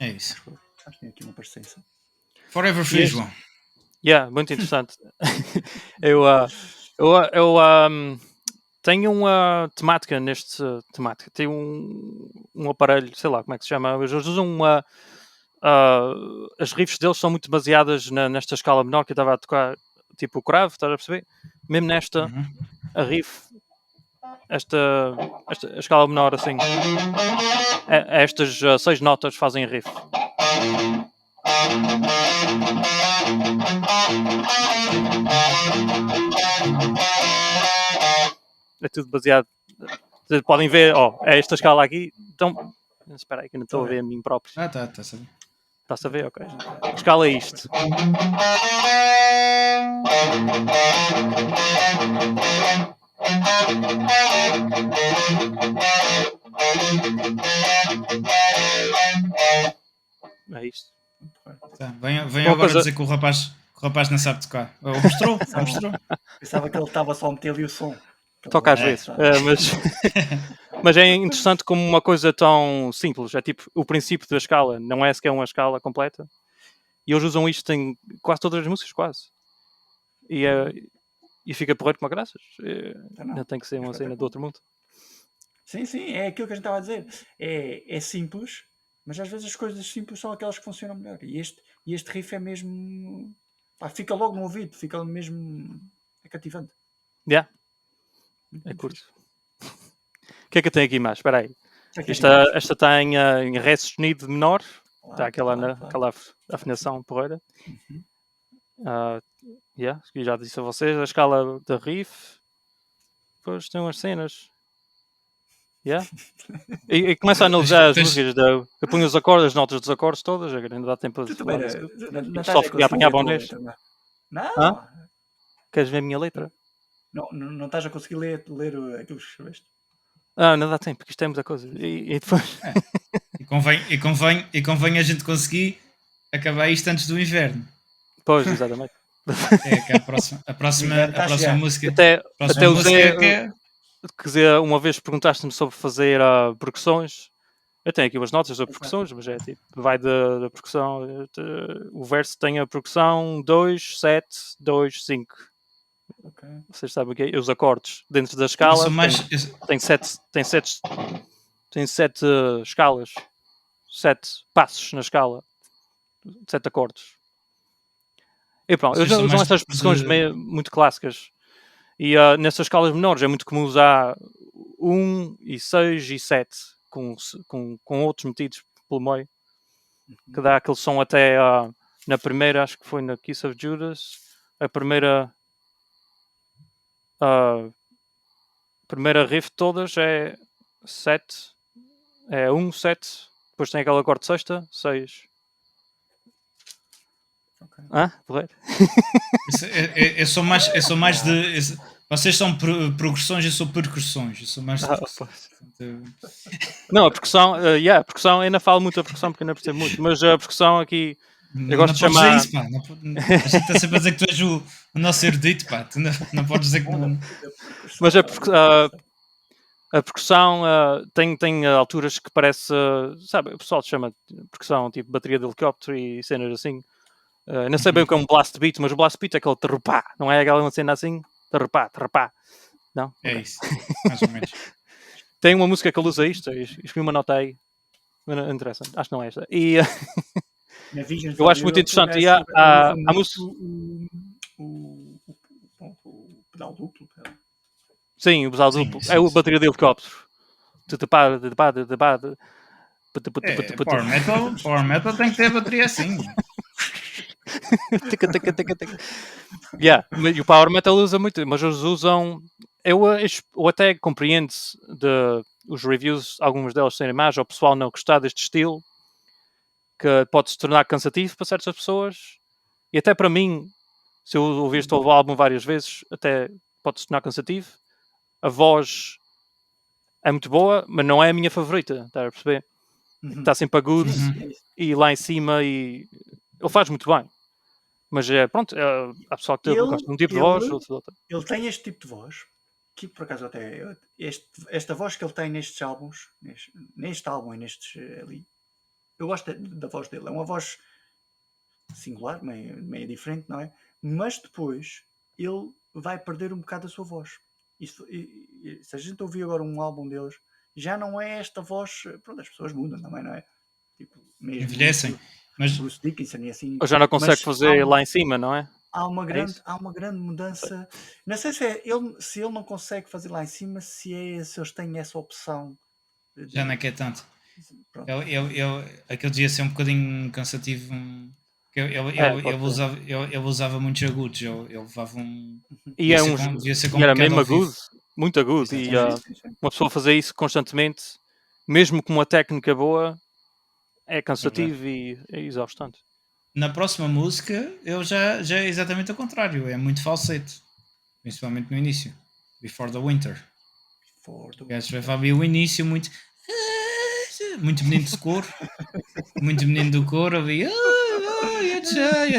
É isso. Acho que tem aqui uma parecência. Forever Free, João. Muito interessante. eu tenho uma temática neste temática. Tem um aparelho, sei lá como é que se chama. Eles usam as riffs deles são muito baseadas nesta escala menor que eu estava a tocar, tipo o cravo, estás a perceber? Mesmo nesta, a riff, esta a escala menor assim, estas 6 notas fazem riff. É tudo baseado. Vocês podem ver, é esta escala aqui. Então, espera aí que eu não estou a ver a mim próprio. Tá a saber. Está-se a ver? Ok. A escala é isto. É isto. Tá, vem agora dizer que o rapaz não sabe tocar. Mostrou? Pensava que ele estava só a meter ali o som. Toca às vezes. Mas é interessante como uma coisa tão simples. É tipo o princípio da escala. Não é sequer uma escala completa. E eles usam isto em quase todas as músicas, quase. E fica porreiro como a graças. Não tem que ser uma cena do outro mundo. Sim, é aquilo que a gente estava a dizer. É simples, mas às vezes as coisas simples são aquelas que funcionam melhor. E este riff é mesmo... fica logo no ouvido, fica mesmo... É cativante. É curto. O que é que eu tenho aqui mais? Espera aí. Esta está em Ré sustenido menor. Está aquela afinação porreira. Já disse a vocês. A escala da riff. Depois tem umas cenas. E começo a analisar as músicas. Eu ponho os acordes, as notas dos acordes todas. Ainda dá tempo de falar disso. Só fui apanhar bondês. Não! Queres ver a minha letra? Não estás a conseguir ler aquilo que escreveste? Não dá tempo, porque isto é muita coisa. E depois... E convém a gente conseguir acabar isto antes do inverno. Pois, exatamente. Que a próxima música. Até usei... Quer dizer, uma vez perguntaste-me sobre fazer percussões. Eu tenho aqui umas notas sobre percussões, mas é tipo, vai da percussão. O verso tem a percussão 2, 7, 2, 5. Okay. Vocês sabem o que é? Os acordes dentro da escala tem 7 escalas, 7 passos na escala, 7 acordes. E pronto, eles usam estas percussões muito clássicas. E nessas escalas menores é muito comum usar 1 e 6 e 7 com outros metidos pelo meio, que dá aquele som até na primeira, acho que foi na Kiss of Judas, a primeira primeira riff de todas é 7. É 1, 7. Depois tem aquele acorde de sexta, 6. Ok. Porreiro? Eu sou mais de. Vocês são progressões, eu sou percussões. Eu sou mais de percussão. Não, a percussão, a percussão, ainda falo muito da percussão porque eu não percebo muito, mas a percussão aqui, eu gosto de chamar... Dizer isso, pá. A gente está sempre a dizer que tu és o nosso erudito, pá. Tu não podes dizer que não... Mas a percussão tem alturas que parece, sabe, o pessoal chama de percussão tipo bateria de helicóptero e cenas assim. Não sei bem o que é um blast beat, mas o blast beat é aquele terrupá, não é aquela cena assim? Terrupá. Não? É Okay. isso, mais ou menos. Tem uma música que ele usa isto, escrevi uma nota aí, não interessa, acho que não é esta. E eu acho muito interessante. E a música... O pedal duplo. Sim, o pedal duplo. É a bateria de helicóptero. Power metal tem que ter a bateria assim. E o Power Metal usa muito, mas eles usam... Eu até compreendo os reviews, algumas delas serem más, ou o pessoal não gostar deste estilo, que pode se tornar cansativo para certas pessoas, e até para mim, se eu ouvir este álbum várias vezes, até pode se tornar cansativo. A voz é muito boa, mas não é a minha favorita, está a perceber? Está sempre a good, e lá em cima, e ele faz muito bem. Mas pronto, há pessoal que gosta de um tipo de voz, outro. Ele tem este tipo de voz, que por acaso até esta voz que ele tem nestes álbuns, neste álbum e nestes ali, eu gosto da voz dele. É uma voz singular, meio diferente, não é? Mas depois ele vai perder um bocado a sua voz. Se a gente ouvir agora um álbum deles, já não é esta voz. Pronto, as pessoas mudam também, não é? Tipo, mesmo envelhecem. Mas Bruce Dickinson e assim. Ou já não consegue fazer lá em cima, não é? Há uma grande mudança. Não sei se ele não consegue fazer lá em cima, se eles têm essa opção. Já não é que é tanto. Aquele dia ser um bocadinho cansativo. Eu usava muitos agudos. Eu levava um. E era mesmo agudo, muito agudo. E uma pessoa fazer isso constantemente, mesmo com uma técnica boa, é cansativo e é exaustante. Na próxima música, já é exatamente o contrário. É muito falsete. Principalmente no início. Before the Winter. Vai ver o início muito menino de coro. Muito menino do coro. Ouvi,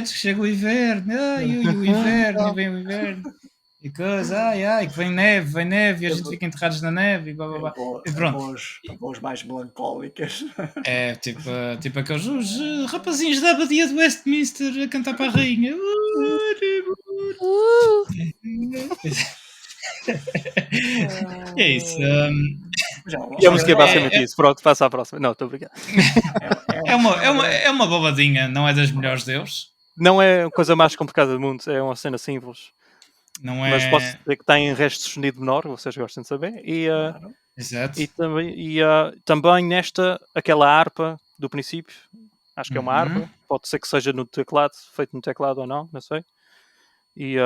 chega o inverno. O inverno, e vem o inverno. E coisa, que vem neve, e a gente fica enterrados na neve, e blá blá blá. E pronto. A voz mais melancólicas. É, tipo aqueles rapazinhos da abadia de Westminster a cantar para a rainha. É isso. E a música é basicamente isso. Pronto, passa à próxima. Não, estou obrigado. É uma bobadinha, não é das melhores deles. Não é a coisa mais complicada do mundo, é uma cena simples. Não é... Mas posso dizer que tem restos de sonido menor, vocês gostam de saber. Exato. E também nesta, aquela harpa do princípio, acho que é uma harpa, pode ser que seja no teclado, feito no teclado ou não sei. E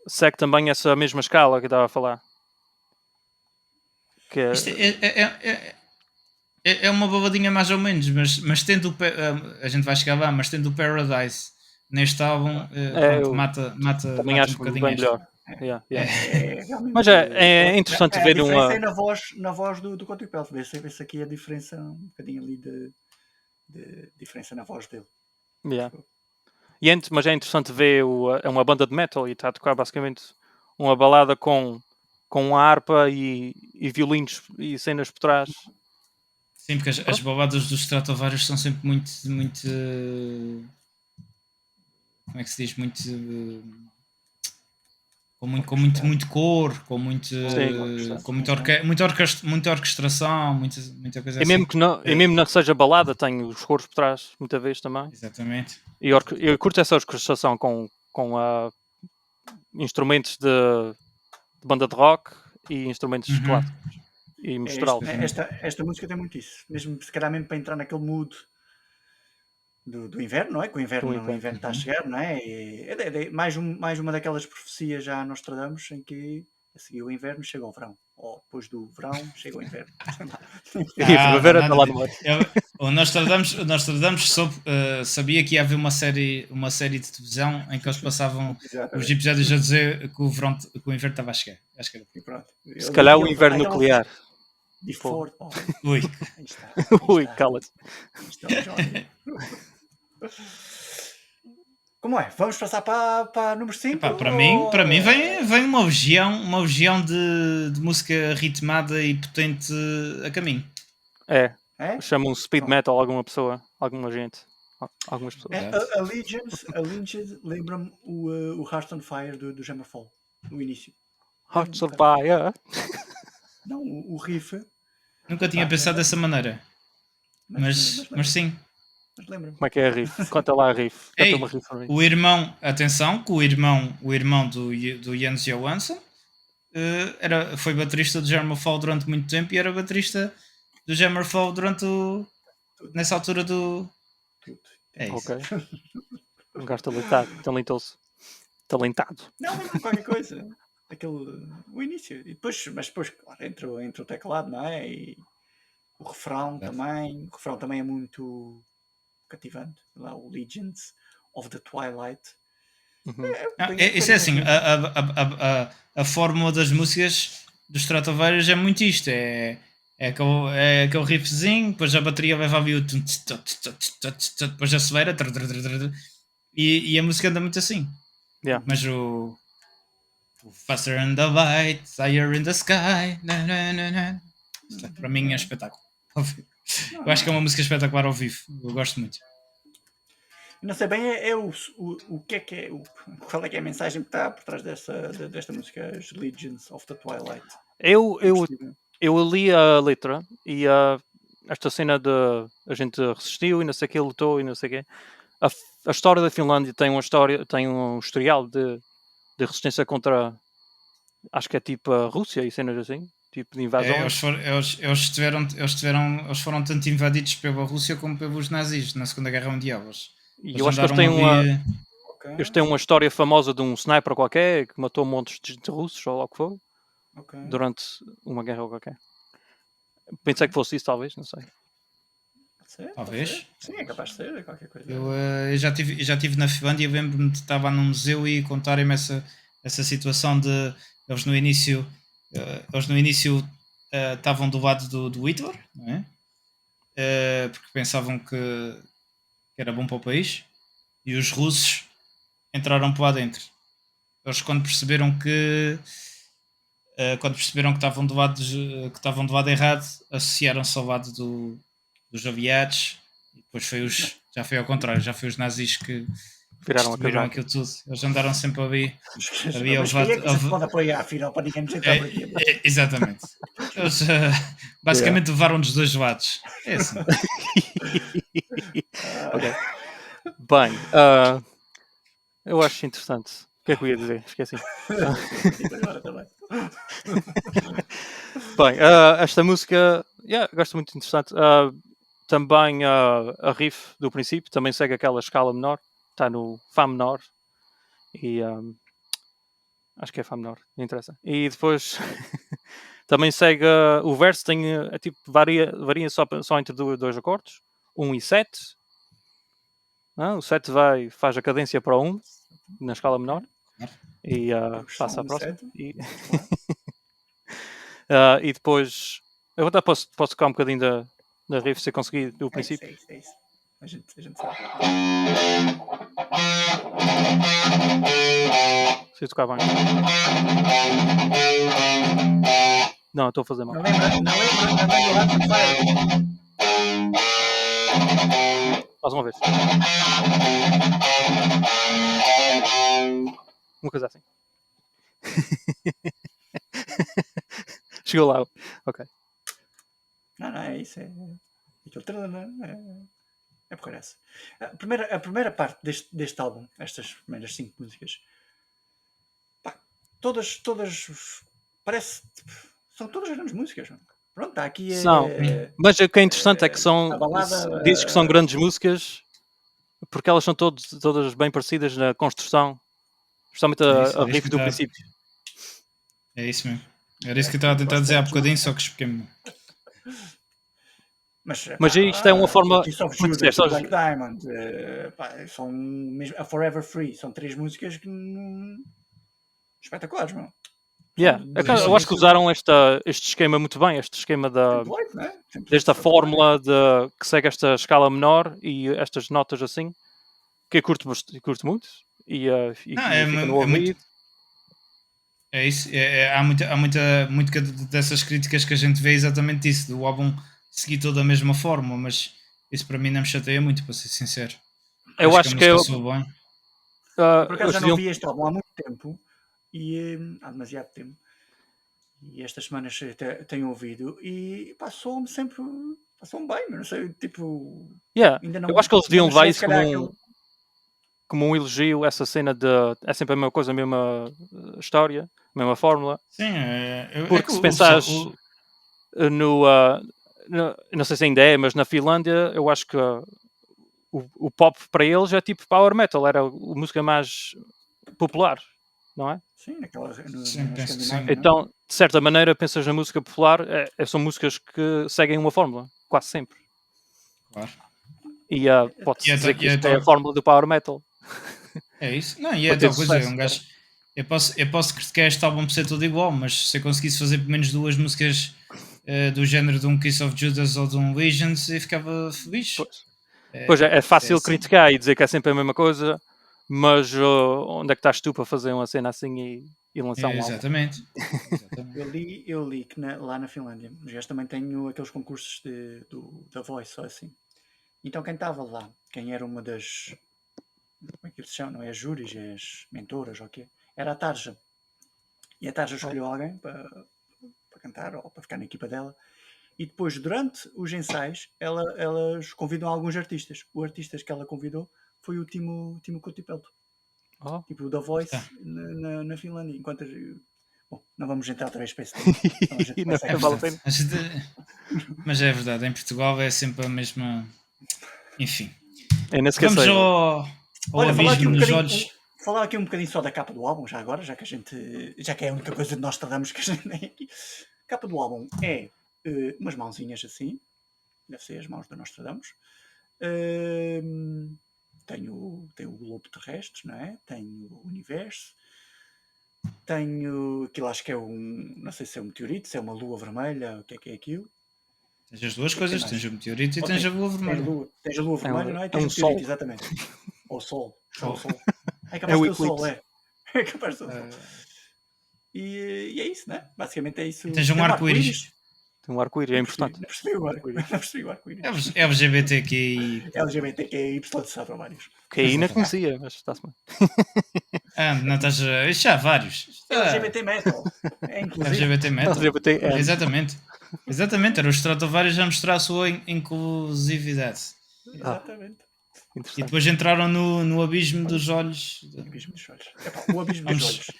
segue também essa mesma escala que eu estava a falar. Que é uma bobadinha mais ou menos, mas tendo a gente vai chegar lá, mas tendo o Paradise neste álbum, mata também acho um bocadinho bem melhor. Mas é interessante ver uma... A diferença na voz do Country Pelt. Vê-se aqui a diferença, um bocadinho ali de diferença na voz dele. Mas é interessante ver é uma banda de metal e está a tocar basicamente uma balada com uma harpa e violinos e cenas por trás. Sim, porque as baladas dos Stratovarius são sempre muito como é que se diz? Com muito cor, com muita orquestração, muita coisa e assim. Mesmo que seja balada, tem os coros por trás, muita vez também. Exatamente. E eu curto essa orquestração com instrumentos de banda de rock e instrumentos clássicos. E misturá-los. Esta música tem muito isso. Mesmo, se calhar mesmo para entrar naquele mood do inverno, não é? Que o inverno está a chegar, não é? É mais uma daquelas profecias já Nostradamus em que A seguir o inverno chega o verão. Ou depois do verão chega o inverno. E a primavera está lá no nada meio. o Nostradamus sabia que ia haver uma série de televisão em que eles passavam os Exatamente. episódios a dizer que o inverno estava a chegar. Acho que era. E pronto. Se calhar o Ele- inverno então, nuclear. Before. Oh, Ui, aí está. Ui, cala-te. Aí está o Johnny. Como é? Vamos passar para número 5? epá, para mim vem uma legião de música ritmada e potente a caminho. É, É? chamam speed Pronto. metal alguma pessoa, alguma gente. Algumas pessoas. Allegiance lembra-me o Heart on Fire do Hammerfall, no início. Hearts of Fire. Não, o riff. Nunca tinha pensado dessa maneira. Mas sim. Mas lembra-me. Como é que é a riff? Conta lá a riff. Canta Ei, uma riff para mim. o irmão, atenção, que o irmão do Jens Johansson foi baterista do Hammerfall durante muito tempo e era baterista do Hammerfall nessa altura do... Tudo. É isso. Ok. Um gajo talentado. Não, lembra-me qualquer coisa. O início. Mas depois, claro, entra o teclado, não é? E o refrão também. O refrão também é muito cativante. Lá, o Legends of the Twilight. Uhum. Isso é assim, a fórmula das músicas do Stratovarius é muito isto, é aquele riffzinho, depois a bateria vai ali o depois acelera e a música anda muito assim. Yeah. Mas o Faster in the Light, Higher in the Sky, para mim é espetáculo. Eu acho que é uma música espetacular ao vivo, eu gosto muito. Não sei bem o que é qual é que é a mensagem que está por trás desta música, as Legends of the Twilight. Eu li a letra e esta cena de a gente resistiu e não sei o que, lutou e não sei o quê. A história da Finlândia tem um historial de resistência contra, acho que é tipo a Rússia e cenas assim, tipo de invasões. Eles foram tanto invadidos pela Rússia como pelos nazis na Segunda Guerra Mundial. E eu acho que eles têm uma história famosa de um sniper qualquer que matou montes de russos ou lá o que for durante uma guerra qualquer. Pensei que fosse isso, talvez, não sei. Talvez. Sim, é capaz de ser qualquer coisa. Eu já tive na Finlândia e lembro-me de estar num museu e contarem-me essa situação de eles no início estavam do lado do Hitler, não é? Porque pensavam que era bom para o país, e os russos entraram por lá dentro. Eles quando perceberam que estavam do lado errado, associaram-se ao lado dos aliados, e depois já foi ao contrário, já foi os nazis que destruíram aquilo tudo. Eles andaram sempre ali Mas quem é que se pode apoiar, afinal, para ninguém nos entrar por aqui? Exatamente. Eles basicamente levaram dos dois lados. É assim. Ok. Bem, eu acho interessante. O que é que eu ia dizer? Esqueci. Bem, esta música, gosto muito, interessante. Também a riff do princípio também segue aquela escala menor, está no Fá menor e acho que é Fá menor, não interessa. E depois também segue o verso, tem tipo, varia só entre dois acordes, 1 e 7. O 7 faz a cadência para 1 na escala menor e passa à próxima. E depois eu até posso tocar um bocadinho da riff se eu conseguir do princípio. É isso. A gente sabe. Se eu tocar bem. Não, estou a fazer mal. Não lembra Mais uma vez. Uma coisa assim. Chegou lá. Ok. Não, é isso. É por essa. A primeira parte deste álbum, estas primeiras 5 músicas, todas parece, são todas grandes músicas. Pronto, está aqui. São. Mas o que é interessante é que dizes que são grandes músicas porque elas são todas bem parecidas na construção, especialmente a riff do princípio. É isso mesmo. Era isso que eu estava a tentar dizer há bocadinho, só que expliquei-me. Mas isto é uma forma. Kiss of Como Judas, disseste, Black Diamond, são mesmo a Forever Free, são 3 músicas que espetaculares, meu. Yeah. Eu acho que usaram este esquema muito bem, este esquema Template, né? desta fórmula que segue esta escala menor e estas notas assim, que eu curto muito e fica no ouvido. É isso, há muita dessas críticas que a gente vê exatamente isso, do álbum seguir toda a mesma forma, mas isso para mim não me chateia muito, para ser sincero. Eu acho que a música soa bem. Por acaso já não vi este álbum há muito tempo, há demasiado tempo, e estas semanas tenho ouvido, e soam-me sempre, soam bem, mas não sei, tipo... Ainda não, eu acho que eles deviam levar isso como um elogio, essa cena de... É sempre a mesma coisa, a mesma história, a mesma fórmula. Sim, porque se pensares não sei se ainda é, mas na Finlândia eu acho que o pop para eles é tipo power metal, era a música mais popular, não é? Sim, penso que sim. Então, de certa maneira, pensas na música popular, são músicas que seguem uma fórmula, quase sempre. Claro. E pode-se dizer que isto é a fórmula do power metal. É isso? Não, e é tal coisa, um gajo... Eu posso criticar este álbum por ser todo igual, mas se eu conseguisse fazer pelo menos 2 músicas do género de um Kiss of Judas ou de um Visions, eu ficava feliz. Pois é fácil criticar e dizer que é sempre a mesma coisa, mas onde é que estás tu para fazer uma cena assim e lançar um álbum? Exatamente. Eu li que lá na Finlândia, já também tenho aqueles concursos da Voice, ou assim. Então quem estava lá, quem era uma das... Como é que eles chamam? Não é as júris, é as mentoras, ou o quê? Era a Tarja. E a Tarja escolheu alguém para cantar ou para ficar na equipa dela. E depois, durante os ensaios, elas convidam alguns artistas. O artista que ela convidou foi o Timo Kotipelto. Tipo, da Voice na Finlândia. Enquanto... Bom, não vamos entrar outra vez para esse tema. Mas é verdade, em Portugal é sempre a mesma... Enfim. Vamos ao abismo nos olhos. Falar aqui um bocadinho só da capa do álbum, já agora, já que é a única coisa de nós tratamos que a gente tem aqui. A capa do álbum é umas mãozinhas assim, deve ser as mãos da Nostradamus. Tem o globo terrestre, não é? Tem o universo. Tenho aquilo, acho que é não sei se é um meteorito, se é uma lua vermelha, o que é aquilo. Tens as duas coisas, tens o meteorito e tens a lua vermelha. Tens a lua vermelha, não é? Tens o meteorito, sol. Exatamente. Ou o sol. É capaz de ser o sol, é. É capaz de ser o sol. E é isso, né? Basicamente é isso. E tens um arco-íris. Tem um arco-íris, é importante. Não percebi o arco-íris. LGBTQI. LGBTQI, são vários. Que aí não conhecia, mas está-se bem. Não estás a... Isto já há vários. LGBT Metal. É inclusive. LGBT Metal. Exatamente, era o Stratovarius a mostrar a sua inclusividade. Exatamente. E depois entraram no abismo dos olhos. O abismo dos olhos.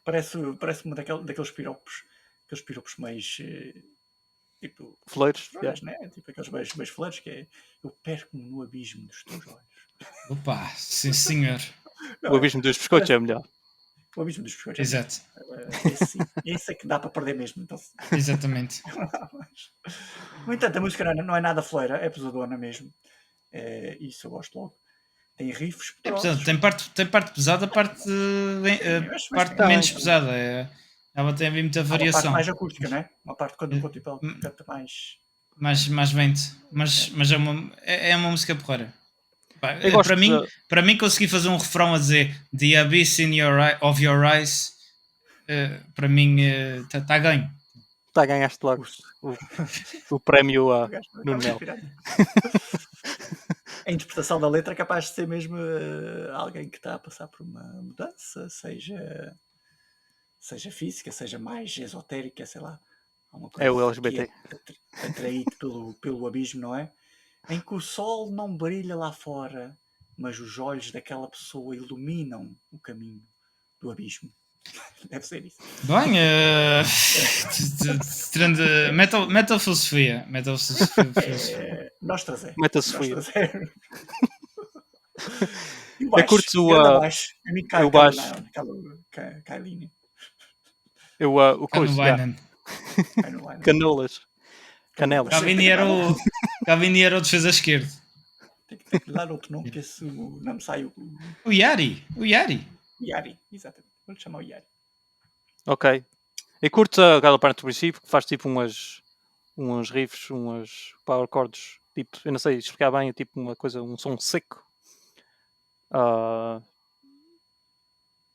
Parece-me daqueles piropos. Aqueles piropos mais... tipo... Fleiros. Né? Tipo aqueles mais fleiros que é... Eu perco-me no abismo dos teus olhos. Opa, sim senhor. O abismo dos biscoitos é melhor. O abismo dos biscoitos. Exato. Esse é que dá para perder mesmo. Então... Exatamente. No entanto, a música não é nada fleira, é pesadona mesmo. Isso eu gosto logo. Tem riffs pesados. Tem parte pesada, parte menos pesada. Ela tem muita variação. Uma parte mais acústica, não é? Uma parte quando o Kotipelto canta mais... Mais vente. Mas é uma música porreira. Para mim conseguir fazer um refrão a dizer The Abyss of Your Eyes, para mim está ganho. Está a ganhaste logo o prémio no Mel. A interpretação da letra é capaz de ser mesmo alguém que está a passar por uma mudança, seja física, seja mais esotérica, sei lá. É o LGBT. Atraído pelo abismo, não é? Em que o sol não brilha lá fora, mas os olhos daquela pessoa iluminam o caminho do abismo. Deve ser isso. Bem, metal filosofia. Nós trazer. Metal filosofia. E o baixo. O baixo. Kailine. O coisa, Canoainen. Canolas. Canelas. Cavini era o defesa esquerdo. Tem que lhe dar outro nome, que esse não me sai O Yari. Yari, exatamente. Vou-lhe chamar o Yari. Ok. Eu curto aquela parte do princípio que faz tipo uns riffs, umas power chords, tipo, eu não sei explicar bem, é tipo uma coisa, um som seco.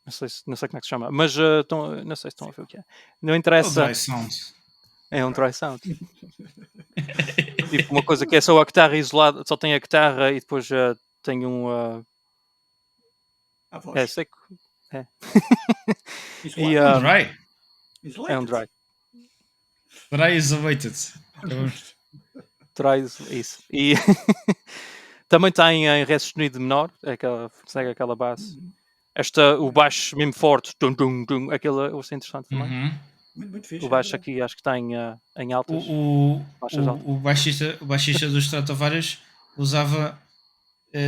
Não sei como é que se chama, mas não sei se estão a ver o que é. Não interessa. O dry sound. É um dry sound. Tipo uma coisa que é só a guitarra isolada, só tem a guitarra e depois tem A voz. é seco. É. E, dry. É um dry. Dry isolated. Dry isso. E também tem em ré sustenido menor, segue aquela base. O baixo mesmo forte, aquele eu achei interessante também. Muito fixe. O baixo aqui acho que está em altas. O baixista dos Stratovarius usava,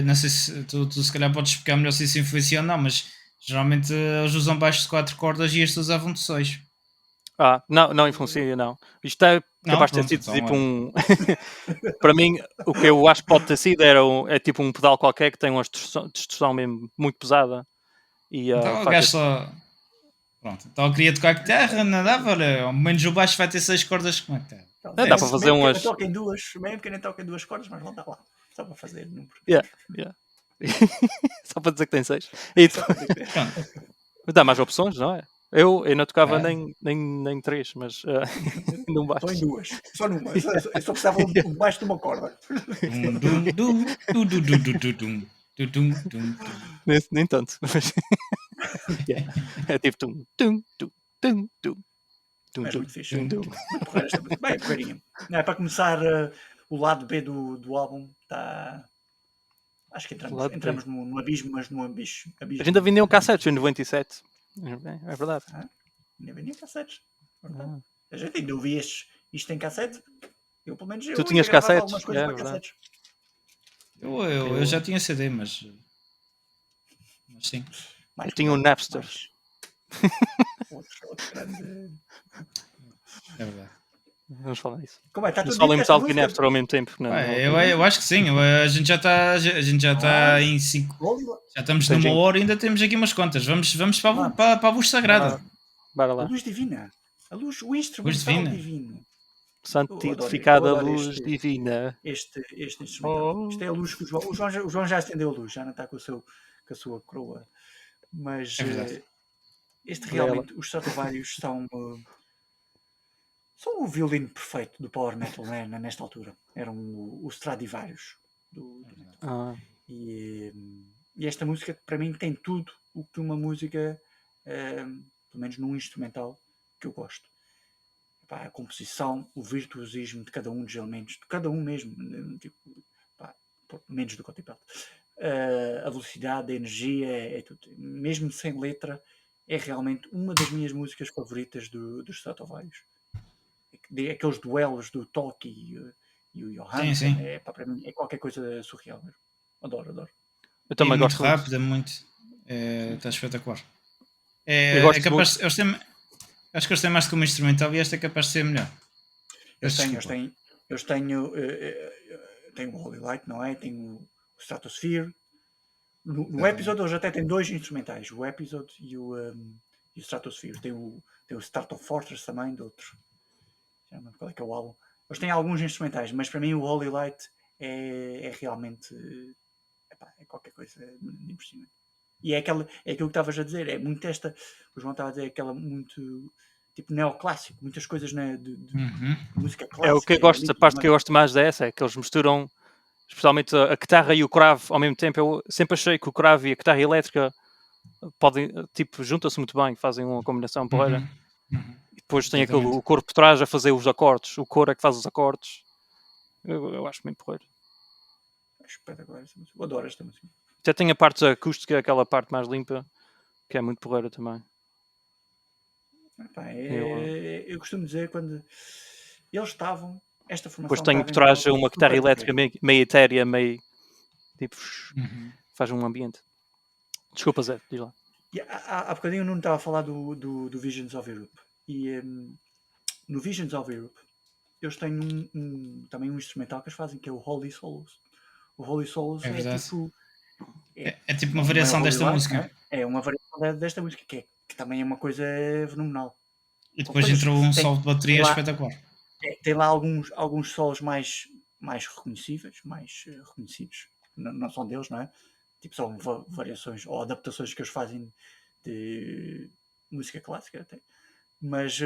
não sei se tu se calhar podes explicar melhor se isso influencia ou não, mas geralmente eles usam baixos de 4 cordas e estes usavam de 6. Não influencia, não. Isto é capaz de ter sido então, tipo um. Para mim, o que eu acho que pode ter sido é tipo um pedal qualquer que tem uma distorção mesmo muito pesada. E, então o gajo só. Pronto, então eu queria tocar guitarra, não dava, olha, ao menos o baixo vai ter 6 cordas com a guitarra. Dá para fazer umas. Mesmo que nem toca em 2 cordas, mas vão dar lá. Só para fazer número. Yeah. Só para dizer que tem 6. E dá mais opções, não é? Eu não tocava nem 3, mas não baixo. Só em 2. Só numa. Eu só precisava de baixo de uma corda. Nem tanto. Mas... é tipo É muito fixe. Muito porreira esta música. Bem, porreirinha. Para começar, o lado B do álbum está. Acho que entramos no abismo, mas no abismo. A gente ainda vendeu cassetes em 97. É verdade. Ainda vendiam cassetes. A gente ainda ouvi isto em cassete. Eu, pelo menos, tu tinhas cassetes? Algumas coisas para cassetes. Eu já tinha CD, mas sim. Eu tinha um Napster. Outro grande. É verdade. Vamos falar disso. Como é? Está tudo em Metallica e Napster ao mesmo tempo. Eu acho que sim. A gente já está em 5. Já estamos numa hora e ainda temos aqui umas contas. Vamos para a luz sagrada. Bora lá. A luz divina. O instrumental divino. Santificada luz divina. Este instrumental. Isto é a luz que o João já acendeu a luz, já não está com a sua coroa. Mas este realmente, os Stratovarius são o violino perfeito do power metal, né, nesta altura. Eram os Stradivarius do metal. E esta música, para mim, tem tudo o que uma música, pelo menos num instrumental, que eu gosto. A composição, o virtuosismo de cada um dos elementos, de cada um mesmo, tipo, menos do Cotipel. A velocidade, a energia, é tudo. Mesmo sem letra, é realmente uma das minhas músicas favoritas dos Stratovarius. Aqueles duelos do Toki e o Johan, sim. Para mim é qualquer coisa surreal mesmo. Adoro. Eu também gosto muito rápido, está espetacular. Acho que eles têm mais que uma instrumental e esta é capaz de ser melhor. Eu tenho o Holy Light, não é? Tenho o Stratosphere. No episódio hoje até tem 2 instrumentais, o Episode e o Stratosphere. Tem o Stratofortress também, de outro. Já não lembro qual é que é o álbum. Eles têm alguns instrumentais, mas para mim o Holy Light é realmente é qualquer coisa de impressionante. E é aquilo que estavas a dizer, é muito o João estava a dizer, aquela muito tipo neoclássico, muitas coisas de música clássica. É o que eu gosto, a parte que eu gosto mais dessa é que eles misturam especialmente a guitarra e o cravo ao mesmo tempo. Eu sempre achei que o cravo e a guitarra elétrica podem, tipo, juntam-se muito bem, fazem uma combinação porreira. E depois tem o coro por trás a fazer os acordes, o coro é que faz os acordes. Eu acho muito porreiro. Eu adoro esta música. Até tem a parte acústica, aquela parte mais limpa, que é muito porreira também. Eu costumo dizer, quando eles estavam, esta formação. Depois tem por trás uma guitarra elétrica meio etérea, meio tipo, faz um ambiente. Desculpa, Zé, diz lá. Há bocadinho o Nuno estava a falar do Visions of Europe. E no Visions of Europe eles têm também um instrumental que eles fazem, que é o Holy Souls. O Holy Souls É verdade. tipo... É tipo uma variação desta música. É uma variação desta música, que também é uma coisa fenomenal. E depois entrou um solo de bateria espetacular. Tem lá alguns solos mais reconhecíveis, mais reconhecidos. Não são deles, não é? Tipo, são variações ou adaptações que eles fazem de música clássica até. Mas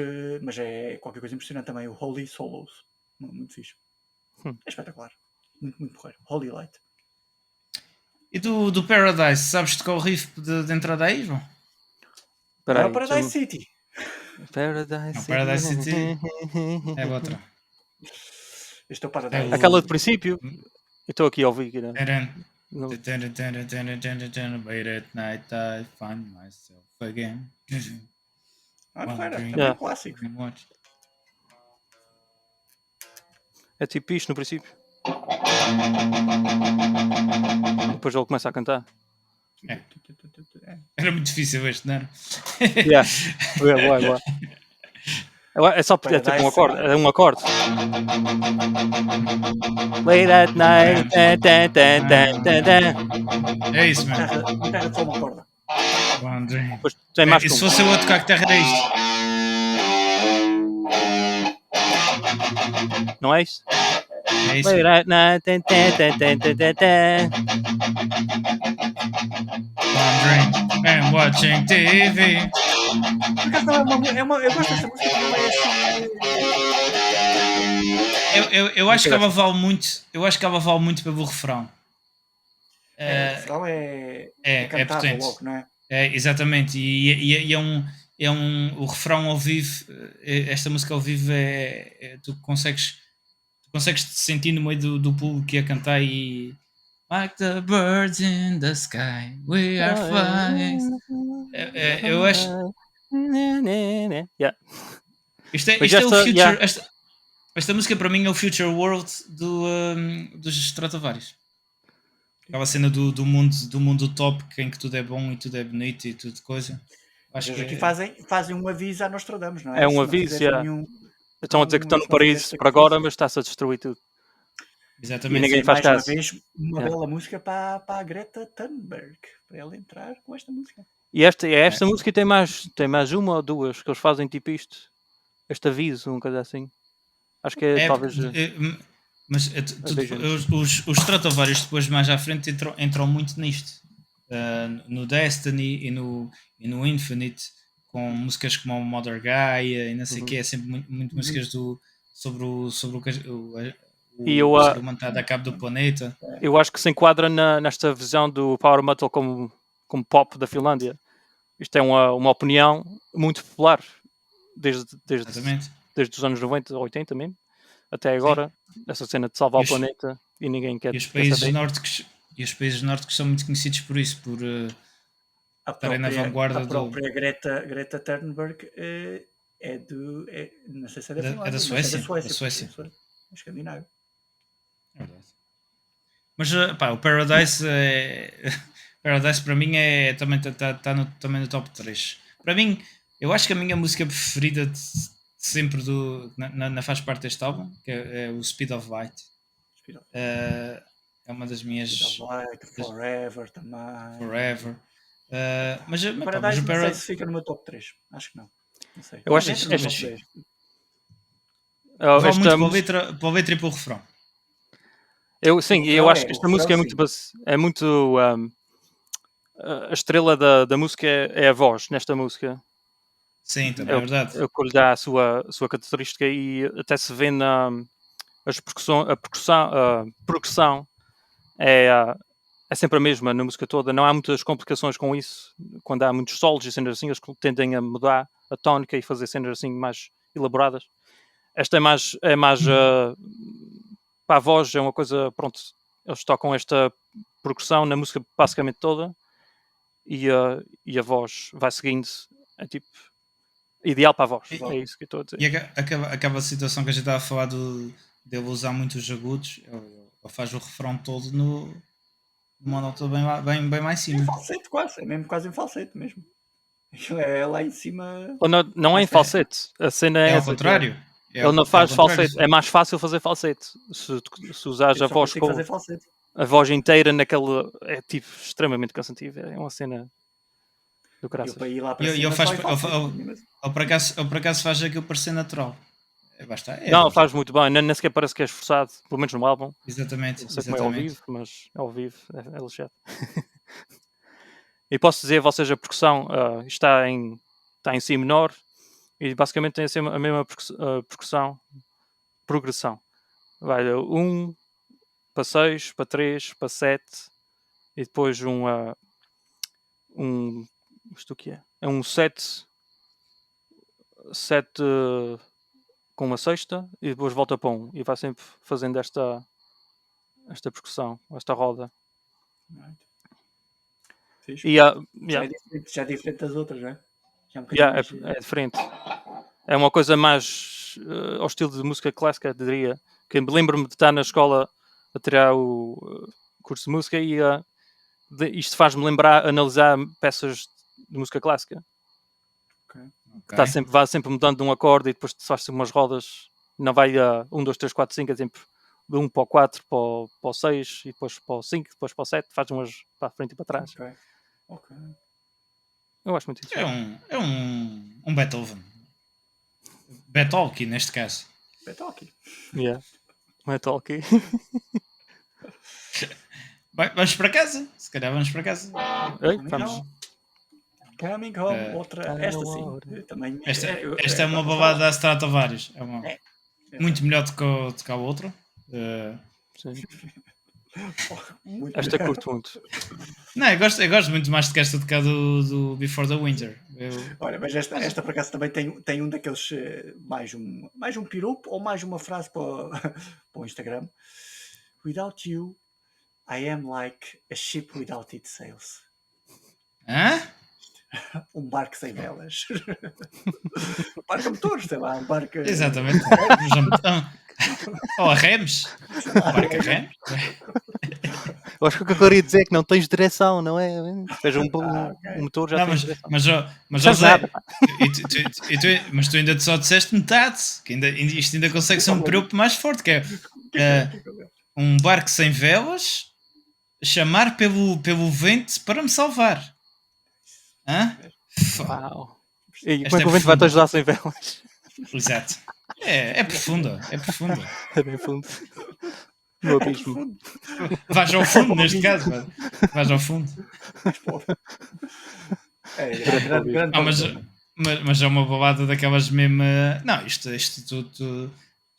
é qualquer coisa impressionante também. O Holy Souls. Muito fixe. É espetacular. Muito, muito porreiro. Holy Light. E do Paradise, sabes tocar o riff de entrada aí, João? Não, Paradise City. Paradise City é outra. Este é o Paradise. Aquela de princípio. Eu estou aqui a ouvir. Late at night I find myself again. É um clássico. É tipo isto no princípio. Depois ele começa a cantar. Era muito difícil este, não era? É só porque é tipo um acorde. É um acorde. Late at night. É isso mesmo. Guitarra de só uma corda. Depois tem mais E se fosse eu a tocar guitarra era isto? Não é isso? É isso. Late at night. Wandering and watching TV. Eu gosto desta música. Eu acho que ela vale muito. Eu acho que ela vale muito pelo refrão. O refrão é cantado potente. logo, não é? É, exatamente. E o refrão ao vivo. Esta música ao vivo tu consegues te sentir no meio do público que ia cantar e like the birds in the sky, we are flying. Eu acho. Isto é o future. Esta música para mim é o Future World dos Stratovarius. Aquela cena do mundo utópico em que tudo é bom e tudo é bonito e tudo coisa. Acho que aqui fazem um aviso a Nostradamus, não é? É um aviso, Estão a dizer que estão no paraíso por agora, mas está-se a destruir tudo. Exatamente. E ninguém faz caso. Uma bela música para a Greta Thunberg, para ela entrar com esta música. E esta música tem mais uma ou duas que eles fazem tipo isto. Este aviso, um coisa assim. Acho que talvez... Mas os Stratovarius depois mais à frente entram muito nisto. No Destiny e no Infinite, com músicas como o Mother Gaia e não sei o que, é sempre muito músicas sobre o ser humano está a cabo do planeta. Eu acho que se enquadra nesta visão do Power Metal como pop da Finlândia. Isto é uma opinião muito popular desde os anos 90, 80 mesmo, até agora. Sim. Essa cena de salvar o planeta e ninguém quer. E os países nórdicos são muito conhecidos por isso, por estarem na vanguarda. A própria Greta Thunberg não sei se é da Suécia. Da Suécia. Escandinavo. É verdade. Mas o Paradise Paradise para mim também está também no top 3. Para mim, eu acho que a minha música preferida de sempre na faz parte deste álbum, que é o Speed of Light. É uma das minhas. Speed of Light, Forever também. Forever. Mas o Paradise não sei se fica no meu top 3. Acho que não. Não sei. Eu acho que vale muito para a letra e para o refrão. Eu acho que esta música é muito a estrela da música é a voz nesta música. Sim, também é verdade. É o que lhe dá a sua característica e até se vê a progressão é sempre a mesma na música toda. Não há muitas complicações com isso. Quando há muitos solos e cenas assim, eles tendem a mudar a tónica e fazer cenas assim mais elaboradas. Esta é mais para a voz, é uma coisa, pronto, eles tocam esta progressão na música basicamente toda e a voz vai seguindo, é tipo ideal para a voz, é isso que eu estou a dizer. E acaba a situação que a gente estava a falar de ele usar muitos agudos, ele faz o refrão todo numa nota bem mais cima. É falsete quase, é mesmo quase em falsete mesmo. Aquilo é lá em cima. Ou não é em falsete. A cena é É ao essa, contrário. ele não faz falsete. É mais fácil fazer falsete. Se usares Eu a só voz consigo com fazer falsete. a voz inteira naquele. É tipo extremamente cansativo. É uma cena do Eu caraças. para ir lá para E cima ele faz. só em falsete. Ou por acaso faz aquilo parecer natural. Basta. Não, faz muito bem. Nem sequer parece que é esforçado. Pelo menos no álbum. Exatamente. Não sei como é ao vivo, mas ao vivo é lixado. E posso dizer, vocês, a percussão está em si menor e basicamente tem assim a mesma progressão. Vai de 1 para 6, para 3, para 7 e depois isto o que é? É um 7 com uma sexta e depois volta para 1 e vai sempre fazendo esta percussão, esta roda. Fixe. E, Já é diferente das outras, não é? Já é um bocadinho mais... é diferente. É uma coisa mais ao estilo de música clássica, diria. Que lembro-me de estar na escola a tirar o curso de música e isto faz-me lembrar, analisar peças de música clássica. Okay. Vai sempre mudando de um acorde e depois faz-se umas rodas. Não vai a 1, 2, 3, 4, 5, é sempre de 1 para o 4, para o 6 e depois para o 5, depois para o 7, faz umas para a frente e para trás. Ok. Eu acho muito interessante. É um Beethoven. Beethoven, neste caso. Beethoven. Yeah. Beethoven. Vamos para casa. Se calhar vamos para casa. Vamos. Coming Home, outra. Esta sim. Também, esta é uma balada a Stratovarius. Muito melhor do que a outra. Sim. Esta curto muito. Não, eu gosto muito mais de que esta do que do Before the Winter. Olha, mas esta por acaso também tem um daqueles mais um piropo ou mais uma frase para o Instagram. Without you, I am like a ship without its sails. Hã? Um barco sem velas. Um barco a motor, sei lá, um barco... Exatamente. Ou a remes. Um barco a remes. Eu acho que o que eu queria dizer é que não tens direção, não é? Seja um motor já tens direção. Mas José, mas tu ainda só disseste metade. Que isto ainda consegue ser um piropo mais forte, que é um barco sem velas, chamar pelo vento para me salvar. Hã? Uau. E como é que o vento vai te ajudar sem velas? Exato. É profunda. É profunda. É bem fundo. No abismo. Vais ao fundo, neste caso. Vais ao fundo. Mas é uma balada daquelas mesmo. Não, isto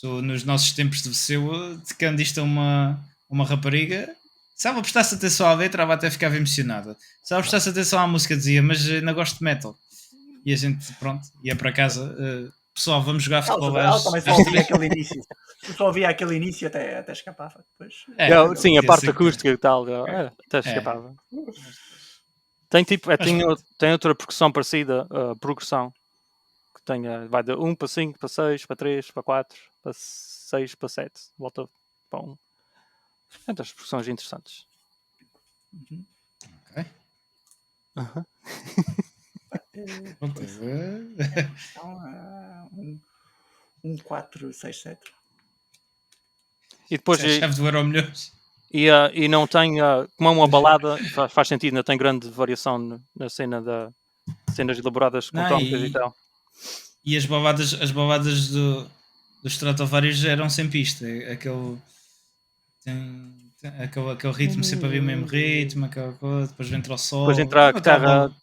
tu nos nossos tempos de VCU, de que andiste a uma rapariga. Se ela prestasse atenção à letra, ela até ficava emocionada. Se ela prestasse atenção à música, dizia, mas não gosto de metal. E a gente, pronto, ia para casa. Pessoal, vamos jogar futebol. Ela também só ouvia aquele início. Só ouvia aquele início até escapava. Depois. Sim, a parte acústica e tal. Até escapava. Tem tem outra percussão parecida, progressão. Que vai de 1 para 5, para 6, para 3, para 4, para 6, para 7. Volta para 1. Tantas percussões interessantes. Ok. Um 4, 6, 7. E depois. Chave do Euromilhões. E não tem, como é uma balada, faz sentido, não tem grande variação na cena cenas elaboradas com tónicas e tal. E as baladas do Stratovarius eram sempre isto, aquele ritmo sempre havia o mesmo ritmo, aquela coisa, depois entra o sol. Depois entra a guitarra.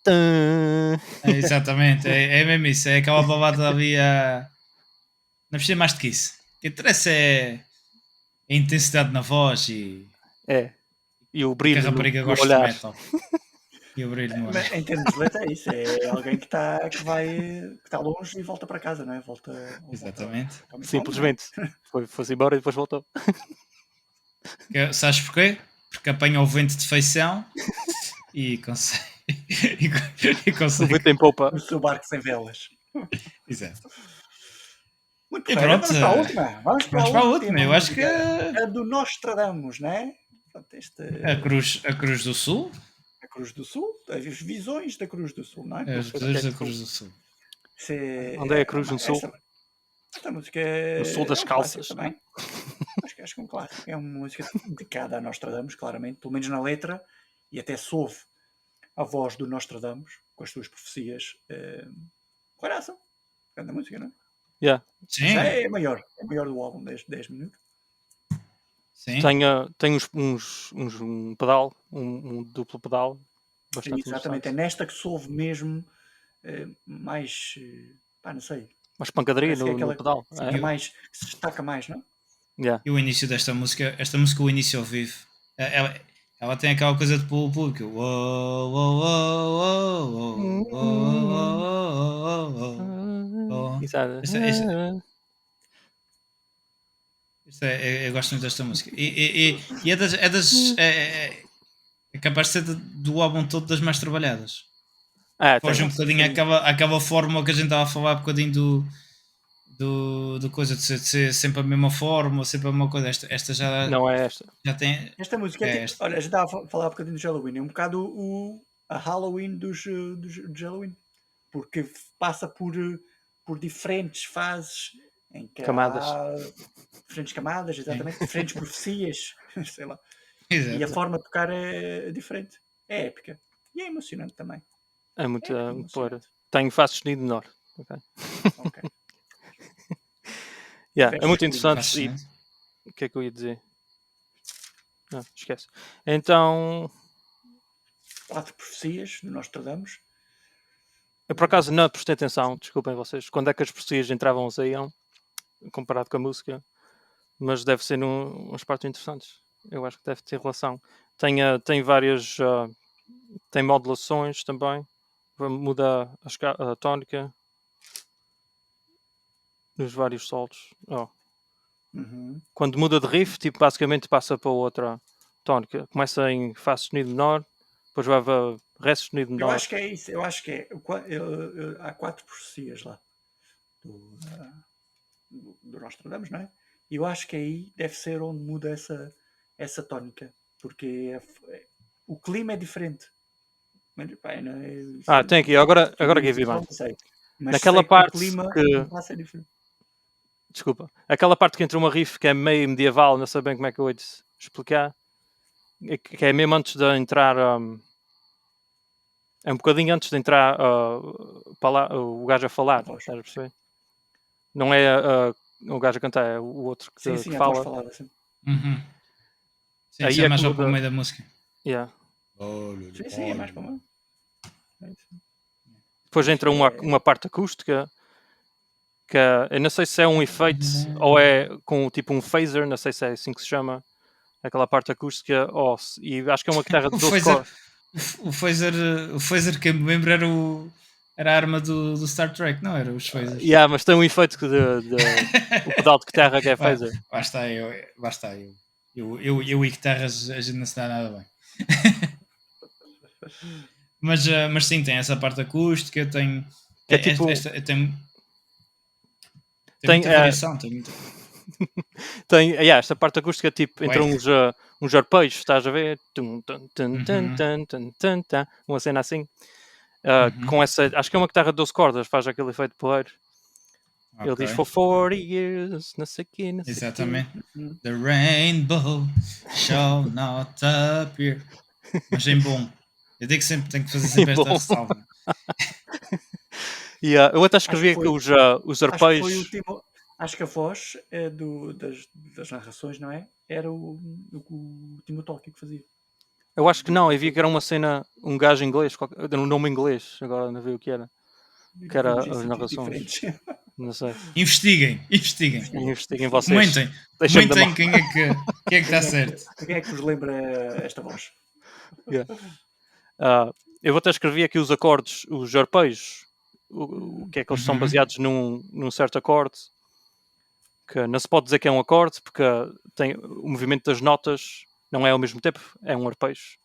Exatamente, é mesmo isso, é aquela balada ali não precisa mais do que isso. O que interessa é a intensidade na voz e o brilho que a rapariga gosta olhar. de metal. E o brilho no olhar. Em termos de letra é isso, é alguém que está longe e volta para casa, não é? Exatamente. Simplesmente. Foi-se embora e depois voltou. Sabes porquê? Porque apanha o vento de feição e consegue. O vento em popa. O seu barco sem velas. Exato. Muito bem, vamos para a última. Vamos para a última. Eu acho que a do Nostradamus, não é? A Cruz do Sul. A Cruz do Sul, as visões da Cruz do Sul, não é? As visões da Cruz do Sul. Onde é a Cruz no Sul? Esta música No Sul das é um Calças. também. Acho que é um clássico. É uma música dedicada a Nostradamus, claramente, pelo menos na letra, e até se ouve a voz do Nostradamus com as suas profecias. Coração. Grande música, não é? Yeah. Sim. Já é maior do álbum, 10 minutos. Sim. Tem um pedal, um duplo pedal. Bastante exatamente, é nesta que se ouve mesmo mais. Não sei. Mais pancadaria Parece que é no aquela pedal. mais, que se destaca mais, não é? Yeah. E o início desta música, o início ao vivo, ela tem aquela coisa de público. Exato. Eu gosto muito desta música. E é capaz de ser do álbum todo das mais trabalhadas. Foge um bocadinho àquela fórmula que a gente estava a falar, um bocadinho do coisa de ser sempre a mesma forma, sempre a mesma coisa. Esta já não é esta. Já tem. Esta música é tipo, olha, a gente estava a falar um bocadinho de Halloween, é um bocado a Halloween dos Halloween, porque passa por diferentes fases em que há diferentes camadas, exatamente, diferentes profecias, sei lá. Exato. E a forma de tocar é diferente, é épica e é emocionante também. É muito poeira. Tenho Fá sustenido menor. Ok. É muito interessante. E o que é que eu ia dizer? Não, esquece. Então, 4 profecias do Nostradamus. eu por acaso não prestei atenção, desculpem vocês, quando é que as profecias entravam ao Zaião, comparado com a música, mas deve ser umas partes interessantes. Eu acho que deve ter relação. Tem várias, tem modulações também, muda a tónica nos vários solos. Quando muda de riff, tipo, basicamente passa para outra tónica. Começa em Fá sustenido menor, depois vai para Ré sustenido menor. Eu acho que é isso, eu acho que é. Há 4 profecias lá do Nostradamus, não é? E eu acho que aí deve ser onde muda essa tónica, porque o clima é diferente. Mas, tem aqui, agora que vi bem. Naquela parte que passa diferente. Desculpa, aquela parte que entra uma riff que é meio medieval, não sei bem como é que eu hei de explicar, que é mesmo antes de entrar, é um bocadinho antes de entrar o gajo a falar, estás a perceber? Não é o gajo a cantar, é o outro que fala. Falar, assim. Sim, aí é mais para o meio da música. Yeah. Sim, é mais para o meio. Depois entra uma parte acústica, que eu não sei se é um efeito ou é com tipo um phaser, não sei se é assim que se chama, aquela parte acústica, e acho que é uma guitarra de 12 cordas. O phaser que eu me lembro era a arma do Star Trek, não era? Os phasers. Mas tem um efeito o pedal de guitarra que é phaser. Basta eu e guitarras a gente não se dá nada bem. mas sim, tem essa parte acústica, tem muita variação, tem muita... esta parte acústica tipo entre uns arpejos, estás a ver? Uma cena assim. Com essa, acho que é uma guitarra de 12 cordas, faz aquele efeito poeiro. Ele diz for 40 years, não sei o quê, não sei. Exatamente. The rainbow shall not appear. Mas em bom. Eu digo que sempre tenho que fazer sempre esta ressalva. Eu até escrevi que os arpejos. Acho que a voz das narrações, não é? Era o Timo Tolkien que fazia. Eu acho que não, eu vi que era uma cena, um gajo inglês, um nome inglês, agora não vi o que era. Que era as narrações. Não sei. Investiguem vocês. Comentem quem é que está certo. Quem é que vos lembra esta voz? Eu até escrevi aqui os acordes, os arpejos, o que é que eles são baseados num certo acorde, que não se pode dizer que é um acorde, porque tem o movimento das notas não é ao mesmo tempo, é um arpejo.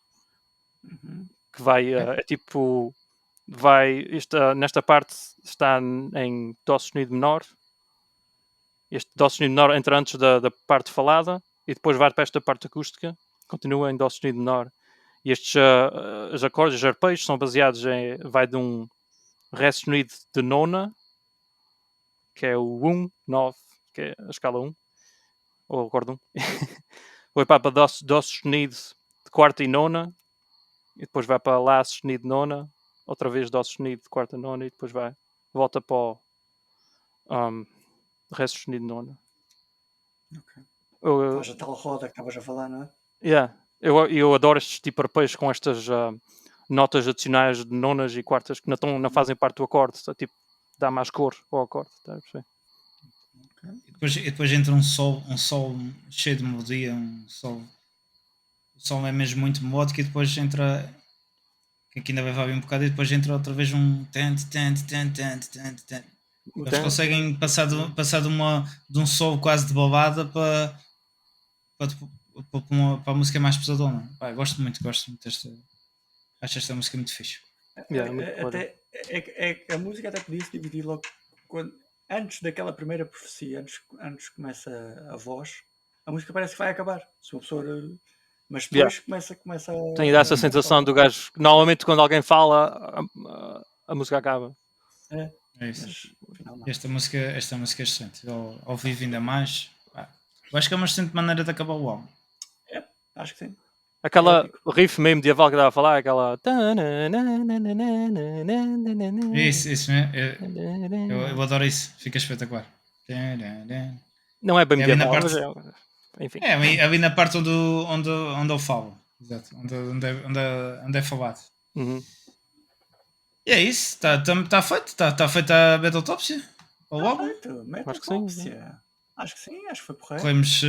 Que vai, é tipo, nesta parte está em Dó sustenido menor. Este Dó sustenido menor entra antes da parte falada e depois vai para esta parte acústica, continua em Dó sustenido menor. E estes os acordes, os arpejos, são baseados vai de um Ré sustenido de nona, que é o 1, 9, que é a escala 1, ou acorde 1. Vai para Dó sustenido de quarta e nona, e depois vai para Lá sustenido de nona, outra vez Dó sustenido de quarta e nona, e depois volta para o Ré sustenido de nona. Ok. Estás a tal roda que estavas a falar, não é? Yeah. Eu adoro estes tipo de arpejos com estas notas adicionais de nonas e quartas que não fazem parte do acorde, tipo, dá mais cor ao acorde, tá a perceber? E depois entra um sol cheio de melodia, o sol é mesmo muito melódico, e depois entra, que aqui ainda vai vir um bocado, e depois entra outra vez um eles conseguem passar de um sol quase de balada para a música mais pesadona. Gosto muito desta. Acho esta música muito fixe. A música até podia se dividir logo antes daquela primeira profecia, antes que começa a voz, a música parece que vai acabar. Se uma pessoa. Mas depois começa a. Tem essa sensação do gajo. Normalmente, quando alguém fala, a música acaba. É isso. Esta música é excelente. Ao vivo, ainda mais. Eu acho que é uma excelente maneira de acabar o álbum. Acho que sim. Aquela riff meio medieval que estava a falar, aquela. Isso mesmo. Eu adoro isso. Fica espetacular. Não é bem medieval, mas enfim. É ali na parte onde eu falo. Exato. Onde é falado. Uhum. E é isso. Está feito. Está feita a Battletopsia. Acho que sim. Acho que sim. Acho que foi porreiro. Podemos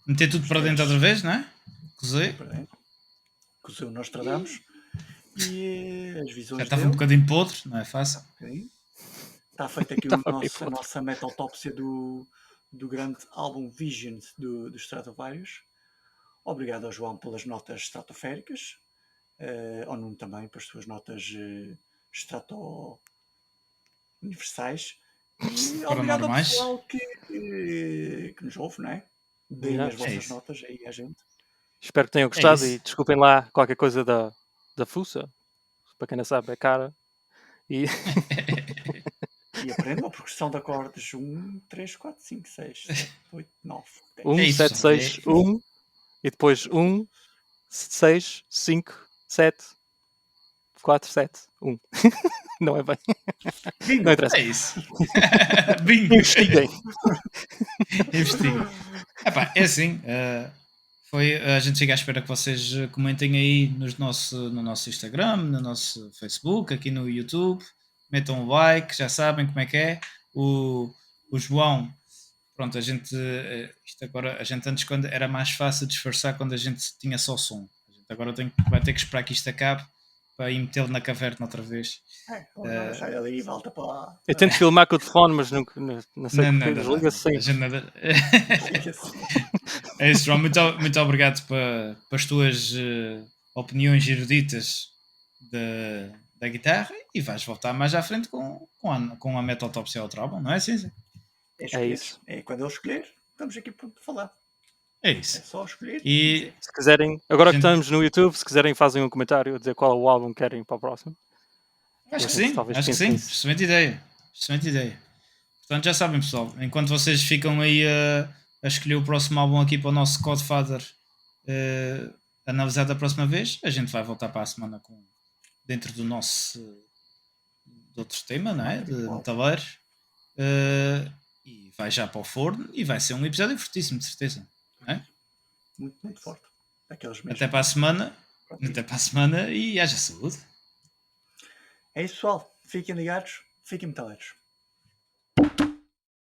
meter tudo para dentro outra vez, não é? Cozeu Nostradamus. E as visões já estava um bocadinho podre, não é fácil. Está feita aqui a nossa metaltópsia do grande álbum Visions do Stratovarius. Obrigado ao João pelas notas estratosféricas, ao Nuno também pelas suas notas universais. E obrigado ao pessoal que nos ouve, não é? Deem as vossas notas aí à gente. Espero que tenham gostado e desculpem lá qualquer coisa da fuça. Para quem não sabe, é cara. E aprendam a progressão de acordes 1, 3, 4, 5, 6, 7, 8, 9, 10. 1, 7, 6, 1 e depois 1, 6, 5, 7, 4, 7, 1. Não é bem. Bingo. Não interessa. É isso. Bingo. Investiguem. É assim. A gente fica à espera que vocês comentem aí no nosso Instagram, no nosso Facebook, aqui no YouTube. Metam um like, já sabem como é que é. O João, pronto, a gente antes, quando era mais fácil disfarçar, quando a gente tinha só som. A gente agora vai ter que esperar que isto acabe para ir metê-lo na caverna outra vez. Sai ali e volta para lá. Eu tento filmar com o telefone, mas não sei porque desliga-se sempre. É isso, João. Muito obrigado pelas tuas opiniões eruditas da guitarra, e vais voltar mais à frente com a Metaltopsia ao álbum, não é, Cinza? É isso. Quando eu escolher, estamos aqui para falar. É isso. É só escolher. E se quiserem, agora que estamos no YouTube, se quiserem, fazem um comentário a dizer qual é o álbum que querem para o próximo. Acho que sim. Excelente ideia. Portanto, já sabem, pessoal, enquanto vocês ficam aí a escolher o próximo álbum aqui para o nosso Godfather analisar da próxima vez, a gente vai voltar para a semana dentro do nosso de outro tema, não é? De metaleiros. E vai já para o forno e vai ser um episódio fortíssimo, de certeza. Não é? Muito, muito forte. Até para a semana e haja saúde. É isso, pessoal. Fiquem ligados, fiquem metaleiros.